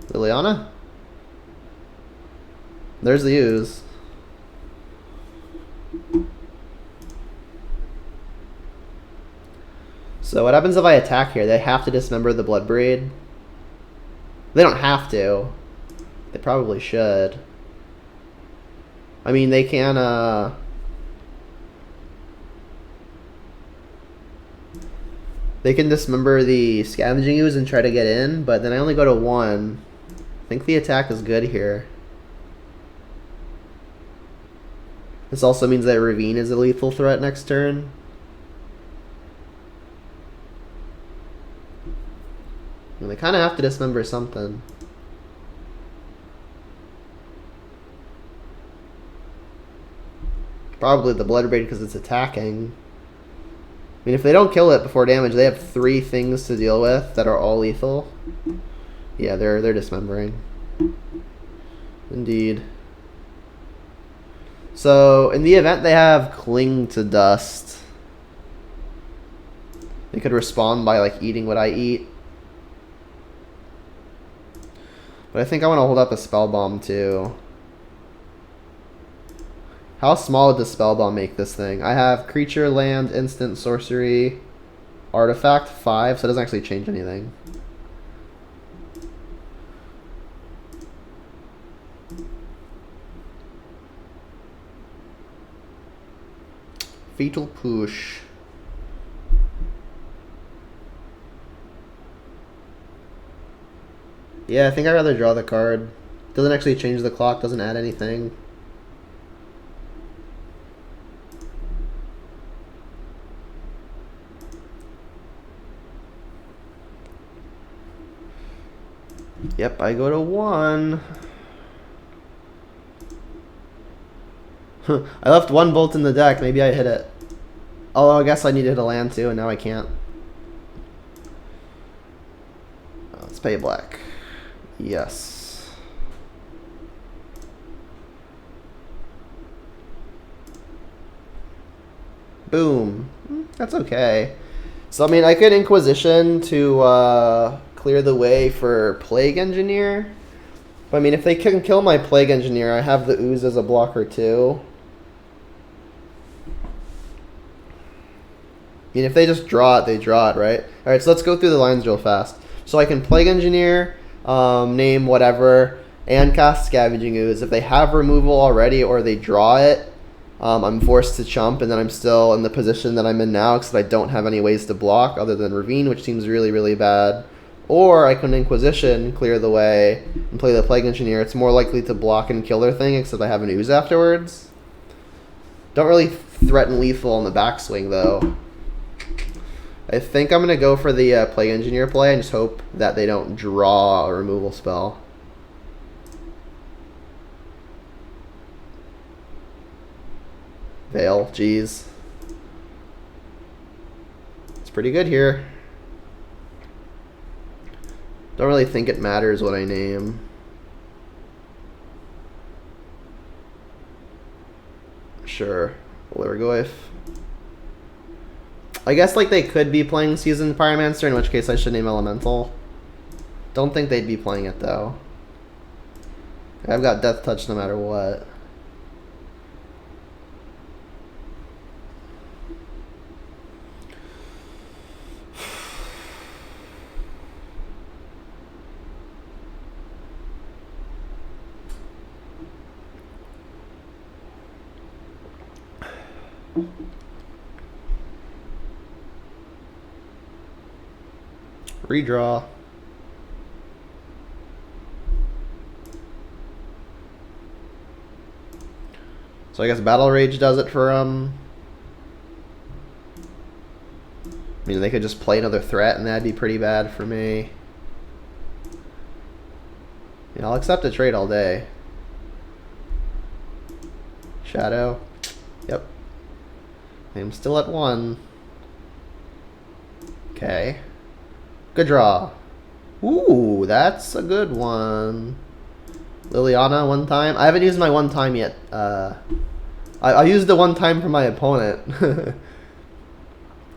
Liliana? There's the ooze. So what happens if I attack here? They have to dismember the Bloodbraid. They don't have to. They probably should. I mean, they can, they can dismember the Scavenging Ooze and try to get in, but then I only go to 1. I think the attack is good here. This also means that Ravine is a lethal threat next turn. And they kind of have to dismember something. Probably the Bloodbraid because it's attacking. I mean, if they don't kill it before damage, they have 3 things to deal with that are all lethal. Yeah, they're dismembering. Indeed. So, in the event they have Cling to Dust, they could respond by, like, eating what I eat. But I think I want to hold up a Spell Bomb, too. How small does Spell Bomb make this thing? I have Creature, Land, Instant, Sorcery, Artifact, 5, so it doesn't actually change anything. Fatal Push. Yeah, I think I'd rather draw the card. Doesn't actually change the clock, doesn't add anything. Yep, I go to 1. I left 1 bolt in the deck. Maybe I hit it. Although I guess I need to hit a land too, and now I can't. Let's pay black. Yes. Boom. That's okay. So, I mean, I could Inquisition to clear the way for Plague Engineer. But, I mean, if they can kill my Plague Engineer, I have the Ooze as a blocker too. I mean, if they just draw it, they draw it, right? Alright, so let's go through the lines real fast. So I can Plague Engineer, name whatever, and cast Scavenging Ooze. If they have removal already or they draw it, I'm forced to chump, and then I'm still in the position that I'm in now because I don't have any ways to block other than Ravine, which seems really, really bad. Or I can Inquisition, clear the way, and play the Plague Engineer. It's more likely to block and kill their thing, except I have an Ooze afterwards. Don't really threaten lethal on the backswing, though. I think I'm going to go for the Plague Engineer play and just hope that they don't draw a removal spell. Veil, jeez. It's pretty good here. Don't really think it matters what I name. Sure. Lurgoyf. I guess like they could be playing Seasoned Pyromancer, in which case I should name Elemental. Don't think they'd be playing it though. I've got Death Touch no matter what. Redraw. So I guess Battle Rage does it for I mean, they could just play another threat and that'd be pretty bad for me. Yeah, I'll accept a trade all day. Shadow. Yep. I'm still at 1. Okay. Good draw. Ooh, that's a good one. Liliana, 1 time. I haven't used my 1 time yet. I used the 1 time for my opponent.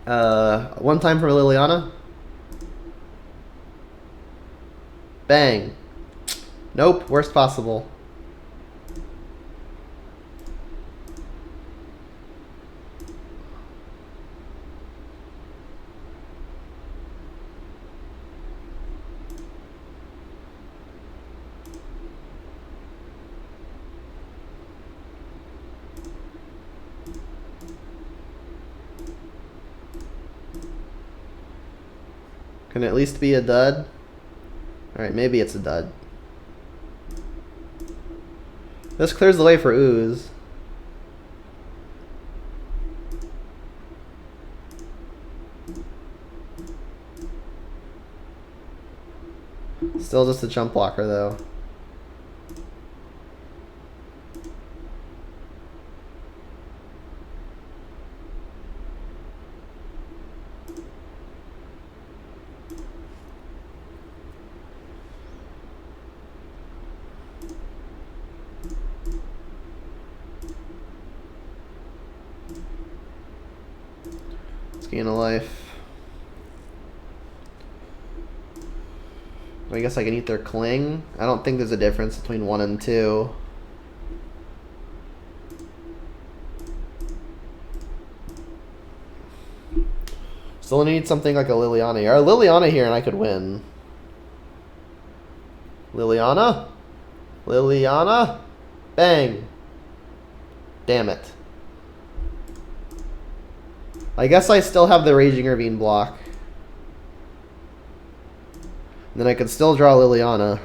1 time for Liliana. Bang. Nope, worst possible. Can it at least be a dud? Alright, maybe it's a dud. This clears the way for Ooze. Still just a jump blocker, though. Gain a life. I guess I can either cling. I don't think there's a difference between 1 and 2. Still need something like a Liliana here. A Liliana here and I could win. Liliana? Liliana? Bang. Damn it. I guess I still have the Raging Ravine block. And then I could still draw Liliana.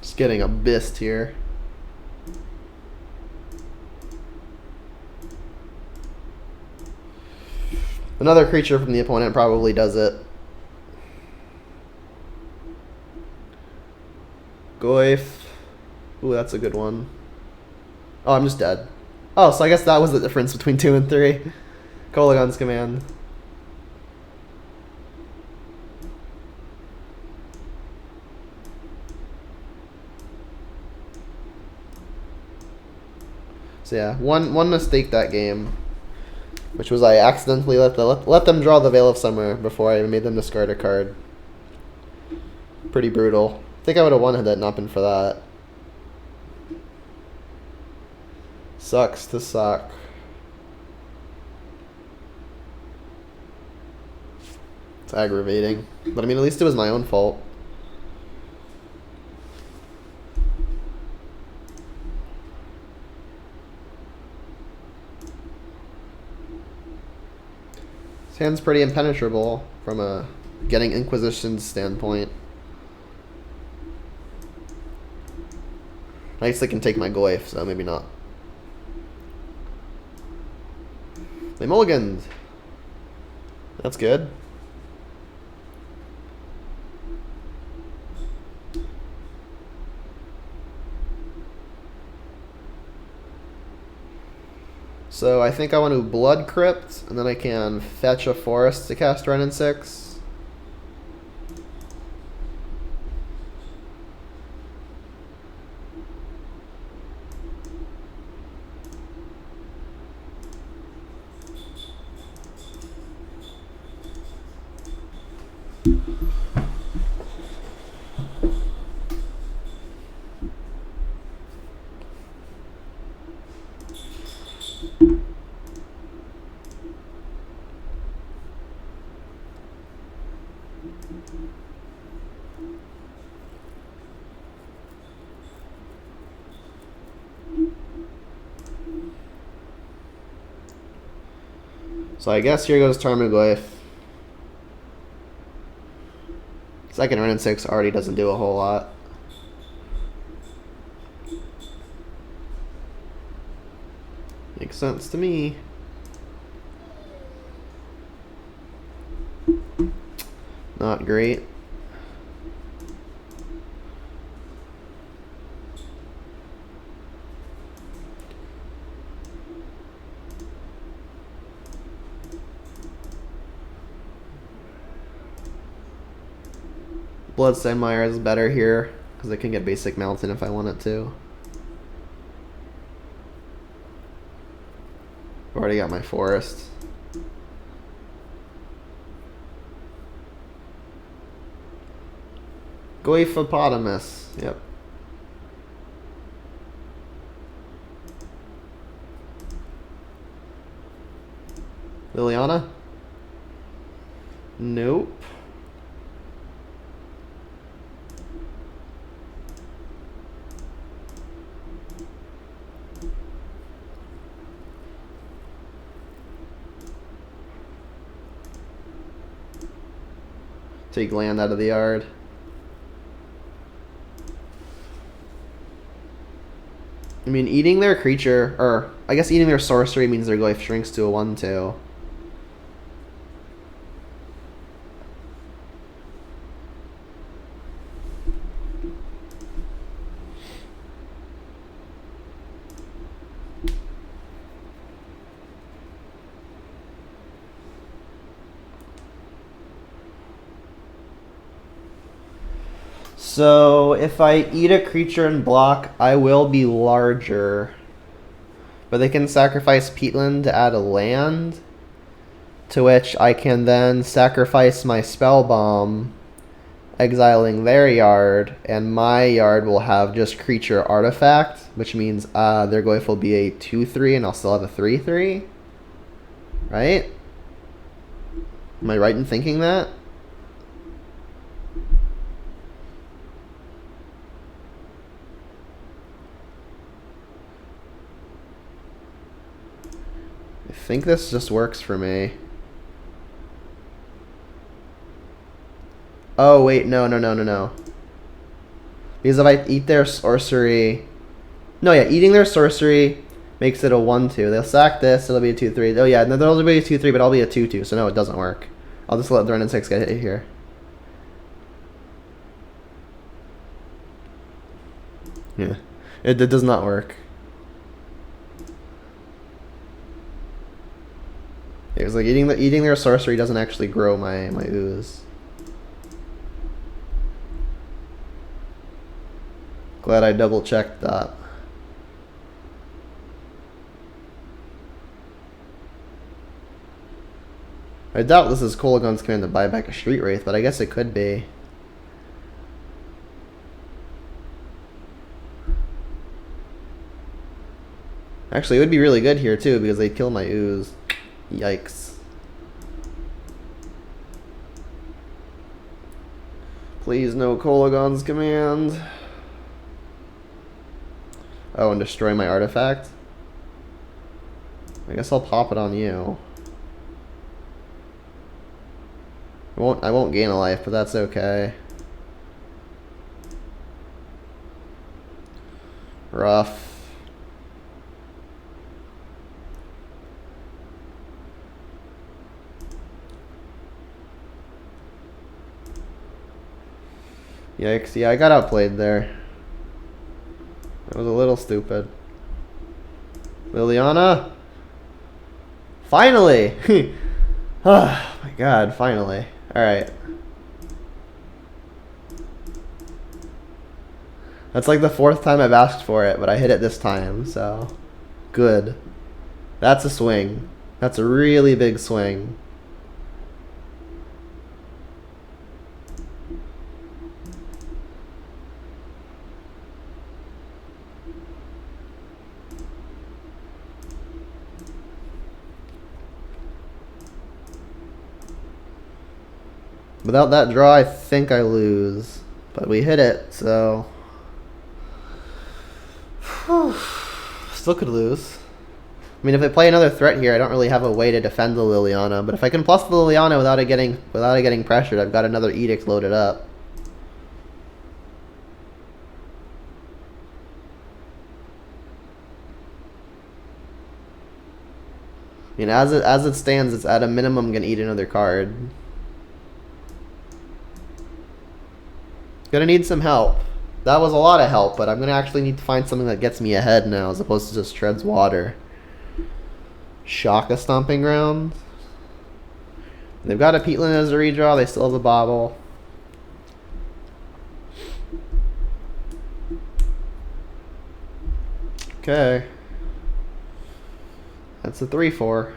Just getting abyssed here. Another creature from the opponent probably does it. Goyf. Ooh, that's a good one. Oh, I'm just dead. Oh, so I guess that was the difference between 2 and 3. Kolaghan's Command. So yeah, one mistake that game, which was I accidentally let them draw the Veil of Summer before I made them discard a card. Pretty brutal. I think I would have won had it not been for that. Sucks to suck. It's aggravating. But I mean, at least it was my own fault. This hand's pretty impenetrable from a getting Inquisition standpoint. I guess they can take my Goyf, so maybe not. They mulliganed. That's good. So I think I want to Blood Crypt, and then I can fetch a forest to cast Wrenn and 6. So I guess here goes Tarmogoyf. Second Wrenn and 6 already doesn't do a whole lot. Makes sense to me. Not great. Bloodstained Mire is better here because I can get basic Mountain if I want it to. Already got my forest. Goyfopotamus. Yep. Liliana? Nope. Take land out of the yard. I mean, eating their creature, or I guess eating their sorcery means their life shrinks to a 1/2. So, if I eat a creature and block, I will be larger. But they can sacrifice peatland to add a land, to which I can then sacrifice my spell bomb, exiling their yard, and my yard will have just creature artifact, which means their Glyph will be a 2/3 and I'll still have a 3/3. Right? Am I right in thinking that? I think this just works for me. Oh, wait, no. Because if I eat their sorcery... No, yeah, eating their sorcery makes it a 1/2. They'll sack this, it'll be a 2/3. Oh, yeah, no, there'll be a 2/3, but I'll be a 2/2, so no, it doesn't work. I'll just let the Renin 6 get hit here. Yeah, it does not work. It was like eating their sorcery doesn't actually grow my ooze. Glad I double checked that. I doubt this is Kolagon's command to buy back a Street Wraith, but I guess it could be. Actually, it would be really good here too because they'd kill my ooze. Yikes. Please no Kolagon's command. Oh, and destroy my artifact? I guess I'll pop it on you. I won't gain a life, but that's okay. Rough. Yikes, yeah, I got outplayed there. That was a little stupid. Liliana? Finally! Oh my god, finally. Alright. That's like the 4th time I've asked for it, but I hit it this time, so... Good. That's a swing. That's a really big swing. Without that draw, I think I lose. But we hit it, so... Still could lose. I mean, if I play another threat here, I don't really have a way to defend the Liliana. But if I can plus the Liliana without it getting pressured, I've got another Edict loaded up. I mean, as it stands, it's at a minimum gonna eat another card. Gonna need some help. That was a lot of help, but I'm gonna actually need to find something that gets me ahead now as opposed to just treads water. Shaka Stomping Ground. They've got a Peatland as a redraw, they still have a Bobble. Okay. That's a 3/4.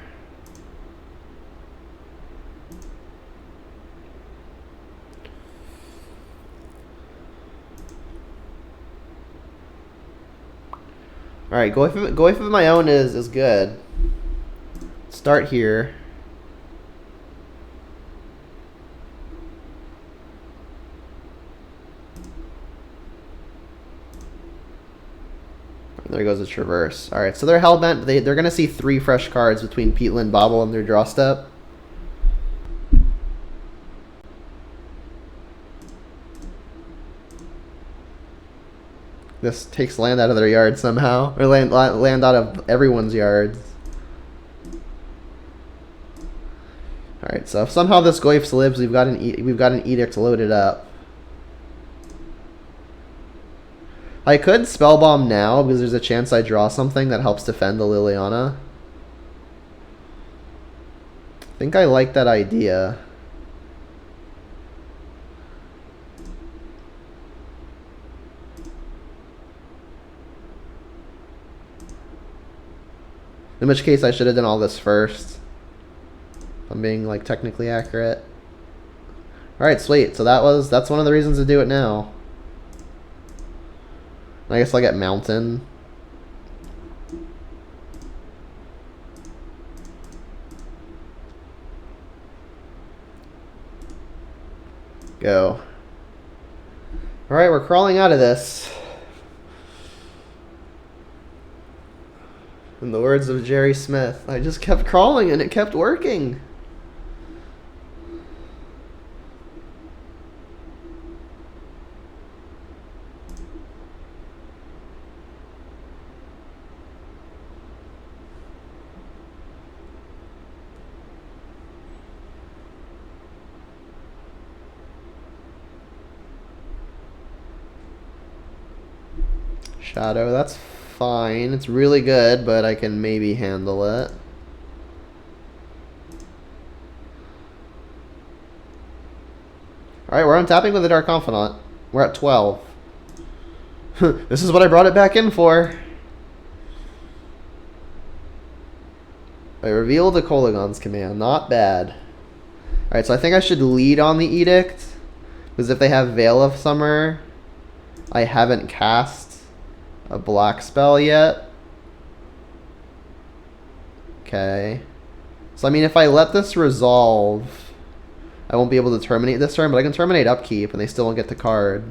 Alright, go with my own is good. Start here. There goes a Traverse. Alright, so they're hellbent. They're going to see 3 fresh cards between Peatland, Bobble, and their draw step. This takes land out of their yard somehow. Or land out of everyone's yards. Alright, so if somehow this Goyfs lives, we've got an edict loaded up. I could spellbomb now because there's a chance I draw something that helps defend the Liliana. I think I like that idea. In which case I should have done all this first. If I'm being like technically accurate. Alright, sweet. So that's one of the reasons to do it now. I guess I'll get Mountain. Go. Alright, we're crawling out of this. In the words of Jerry Smith, I just kept crawling and it kept working. Shadow, that's fine. It's really good, but I can maybe handle it. Alright, we're untapping with the Dark Confidant. We're at 12. This is what I brought it back in for. I revealed the Kolaghan's command. Not bad. Alright, so I think I should lead on the Edict. Because if they have Veil of Summer, I haven't cast a black spell yet. Okay. So I mean, if I let this resolve, I won't be able to terminate this turn, but I can terminate upkeep and they still won't get the card.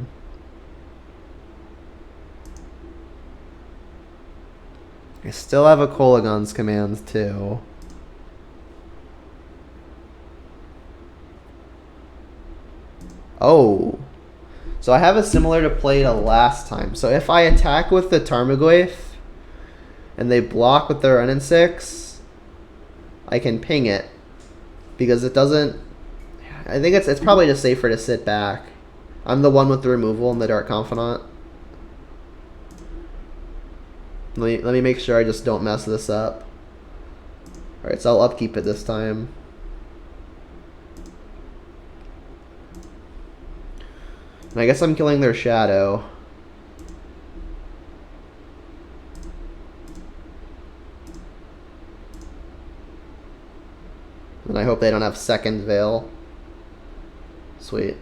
I still have a Kolaghan's command too. Oh. So I have a similar to play to last time. So if I attack with the Tarmogoyf and they block with their Renin 6, I can ping it because it doesn't. I think it's probably just safer to sit back. I'm the one with the removal in the Dark Confidant. Let me make sure I just don't mess this up. Alright, so I'll upkeep it this time. And I guess I'm killing their Shadow. And I hope they don't have second Veil. Sweet.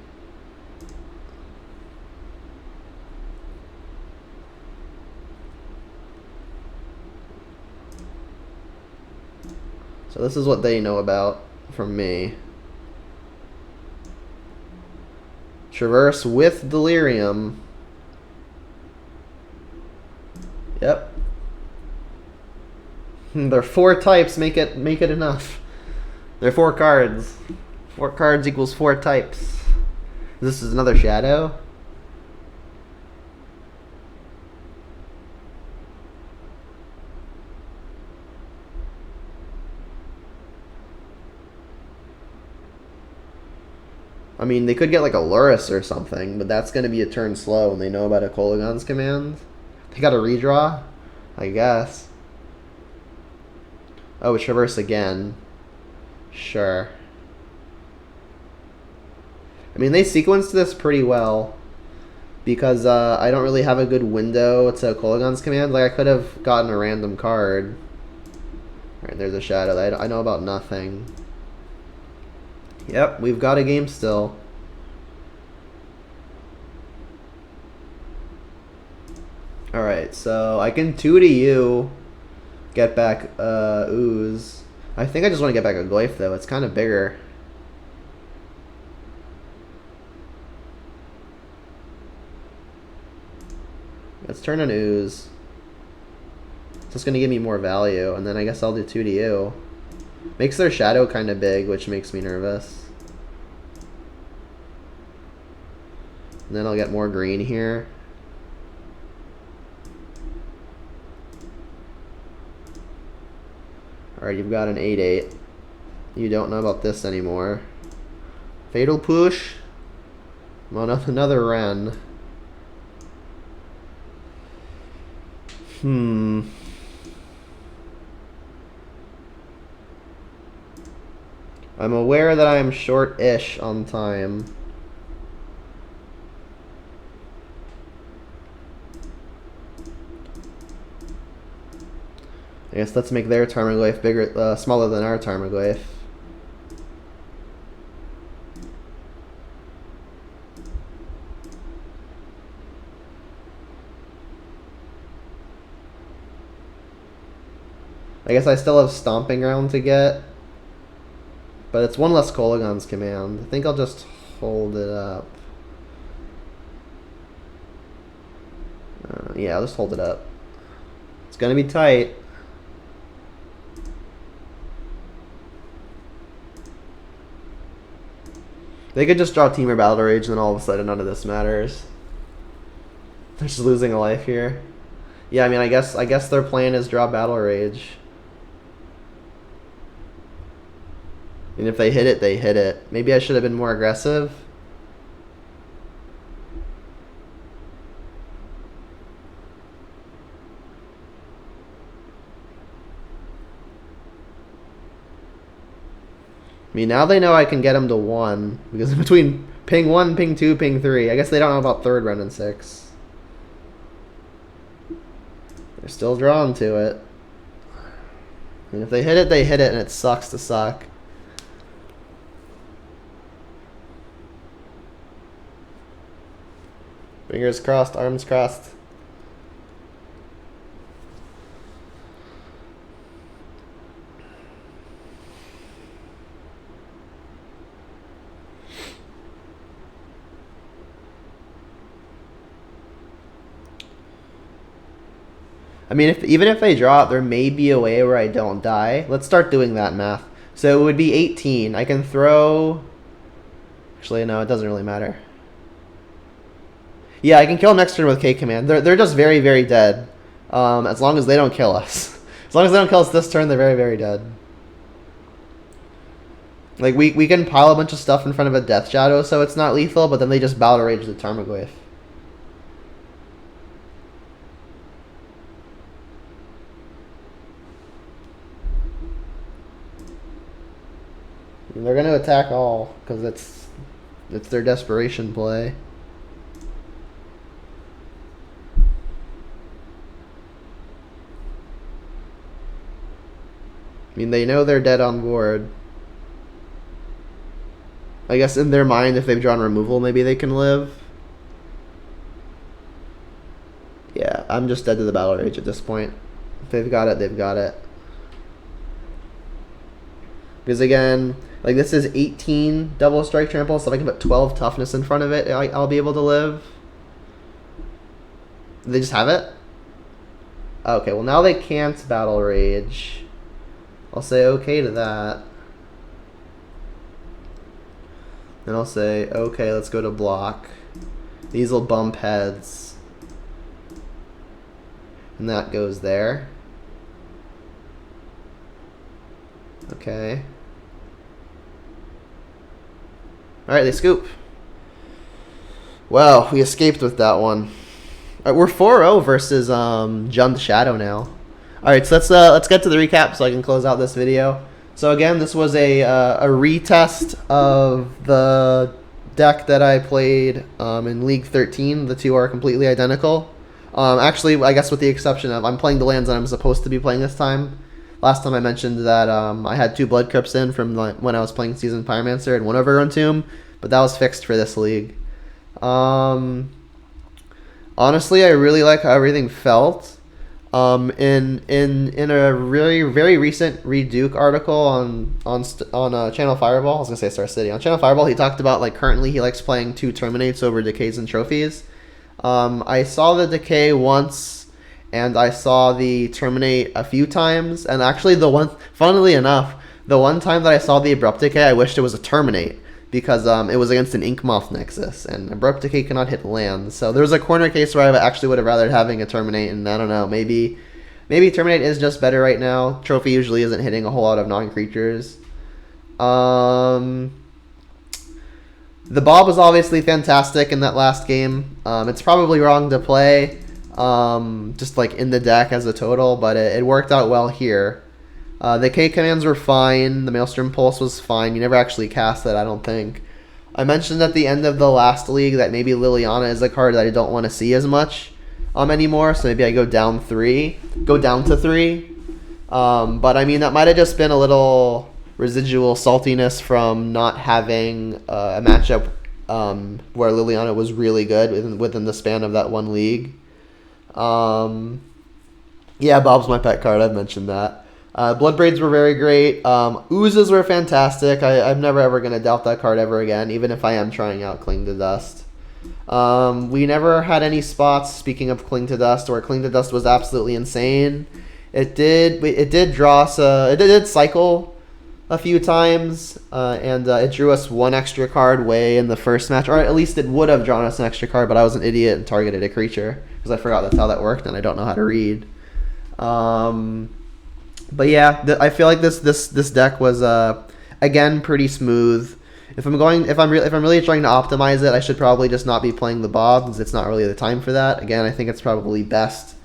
So this is what they know about from me. Traverse with Delirium. Yep. There are 4 types, make it enough. There are 4 cards. 4 cards equals 4 types. This is another Shadow. I mean, they could get like a Luris or something, but that's going to be a turn slow and they know about a Kolaghan's command. They got a redraw? I guess. Oh, Traverse again. Sure. I mean, they sequenced this pretty well because I don't really have a good window to Kolaghan's command. Like, I could have gotten a random card. Alright, there's a Shadow. I know about nothing. Yep, we've got a game still. Alright, so I can 2 to you, get back Ooze. I think I just want to get back a Goyf though, it's kind of bigger. Let's turn an Ooze. So it's going to give me more value, and then I guess I'll do 2 to you. Makes their Shadow kind of big, which makes me nervous. And then I'll get more green here. Alright, you've got an 8/8. You don't know about this anymore. Fatal Push. Well, another Ren. I'm aware that I am short-ish on time. I guess let's make their Tarmogoyf bigger, smaller than our Tarmogoyf. I guess I still have Stomping Ground to get, but it's one less Kolaghan's command. I think I'll just hold it up. Yeah, I'll just hold it up. It's gonna be tight. They could just draw Temur Battle Rage, and then all of a sudden none of this matters. They're just losing a life here. Yeah, I mean, I guess their plan is draw Battle Rage. And if they hit it, they hit it. Maybe I should have been more aggressive. I mean, now they know I can get them to 1. Because between ping 1, ping 2, ping 3. I guess they don't know about 3rd Ren and 6. They're still drawn to it. And if they hit it, they hit it, and it sucks to suck. Fingers crossed, arms crossed. I mean, even if they draw it, there may be a way where I don't die. Let's start doing that math. So it would be 18. I can throw... Actually, no, it doesn't really matter. Yeah, I can kill next turn with K command. They're just very, very dead. As long as they don't kill us. As long as they don't kill us this turn, they're very, very dead. Like, we can pile a bunch of stuff in front of a Death Shadow so it's not lethal, but then they just Battle Rage the Tarmogoyf. And they're going to attack all, because it's their desperation play. I mean, they know they're dead on board. I guess in their mind, if they've drawn removal, maybe they can live. Yeah, I'm just dead to the Battle Rage at this point. If they've got it, they've got it. Because again, like this is 18 double strike trample, so if I can put 12 toughness in front of it, I'll be able to live. They just have it? Okay, well now they can't Battle Rage. I'll say okay to that. Then I'll say, okay, let's go to block. These will bump heads. And that goes there. Okay. Alright, they scoop. Wow, we escaped with that one. Alright, we're 4-0 versus Jund Shadow now. Alright, so let's get to the recap so I can close out this video. So again, this was a retest of the deck that I played in League 13. The two are completely identical. Actually, I guess with the exception of I'm playing the lands that I'm supposed to be playing this time. Last time I mentioned that I had 2 Blood Crypts in from when I was playing Seasoned Pyromancer and 1 Overgrown Tomb, but that was fixed for this league. Honestly, I really like how everything felt. In a really very recent Reduke article on Channel Fireball, I was gonna say Star City, on Channel Fireball, he talked about like currently he likes playing 2 Terminates over Decays and Trophies. I saw the Decay once, and I saw the Terminate a few times, and actually funnily enough, the one time that I saw the Abrupt Decay, I wished it was a Terminate, because it was against an Inkmoth Nexus, and Abrupt Decay cannot hit lands. So there was a corner case where I actually would have rather having a Terminate, and I don't know, maybe Maybe Terminate is just better right now. Trophy usually isn't hitting a whole lot of non-creatures. The Bob was obviously fantastic in that last game. It's probably wrong to play just like in the deck as a total, but it worked out well here. The K commands were fine. The Maelstrom Pulse was fine. You never actually cast it, I don't think. I mentioned at the end of the last league that maybe Liliana is a card that I don't want to see as much anymore, so maybe I go down to 3. But I mean, that might have just been a little residual saltiness from not having a matchup where Liliana was really good within the span of that one league. Yeah, Bob's my pet card. I've mentioned that. Blood Braids were very great. Oozes were fantastic. I'm never ever going to doubt that card ever again, even if I am trying out Cling to Dust. We never had any spots, speaking of Cling to Dust, where Cling to Dust was absolutely insane. It did draw us, it did cycle a few times, and it drew us one extra card way in the first match, or at least it would have drawn us an extra card, but I was an idiot and targeted a creature, because I forgot that's how that worked, and I don't know how to read. But yeah, I feel like this deck was again pretty smooth. If I'm really trying to optimize it, I should probably just not be playing the Bob, because it's not really the time for that. Again, I think it's probably best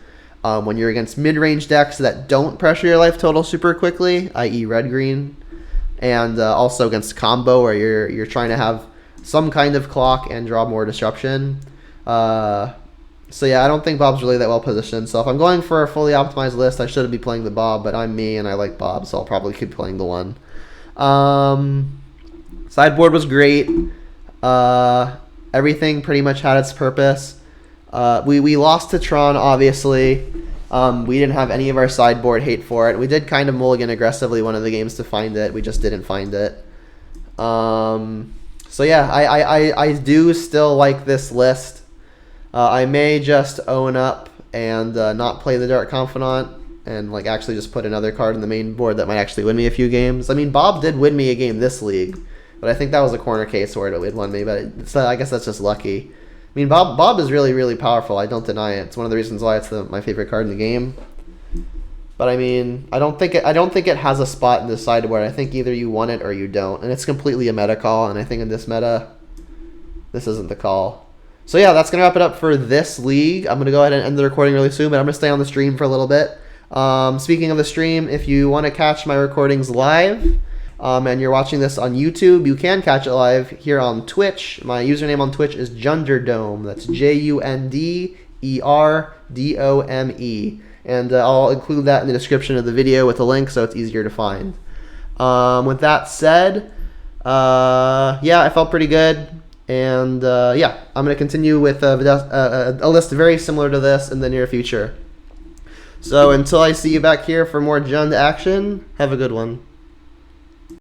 when you're against mid-range decks that don't pressure your life total super quickly, i.e. red-green, and also against combo where you're trying to have some kind of clock and draw more disruption. So yeah, I don't think Bob's really that well positioned. So if I'm going for a fully optimized list, I shouldn't be playing the Bob, but I'm me and I like Bob, so I'll probably keep playing the one. Sideboard was great. Everything pretty much had its purpose. We lost to Tron, obviously. We didn't have any of our sideboard hate for it. We did kind of mulligan aggressively one of the games to find it. We just didn't find it. So yeah, I do still like this list. I may just own up and not play the Dark Confidant and like actually just put another card in the main board that might actually win me a few games. I mean, Bob did win me a game this league, but I think that was a corner case where it won me. But I guess that's just lucky. I mean, Bob is really, really powerful. I don't deny it. It's one of the reasons why it's my favorite card in the game. But I mean, I don't think it has a spot in the sideboard. I think either you want it or you don't, and it's completely a meta call. And I think in this meta, this isn't the call. So yeah, that's going to wrap it up for this league. I'm going to go ahead and end the recording really soon, but I'm going to stay on the stream for a little bit. Speaking of the stream, if you want to catch my recordings live, and you're watching this on YouTube, you can catch it live here on Twitch. My username on Twitch is Junderdome. That's JUNDERDOME. And I'll include that in the description of the video with a link so it's easier to find. With that said, yeah, I felt pretty good. And yeah, I'm going to continue with a list very similar to this in the near future. So until I see you back here for more Jund action, have a good one.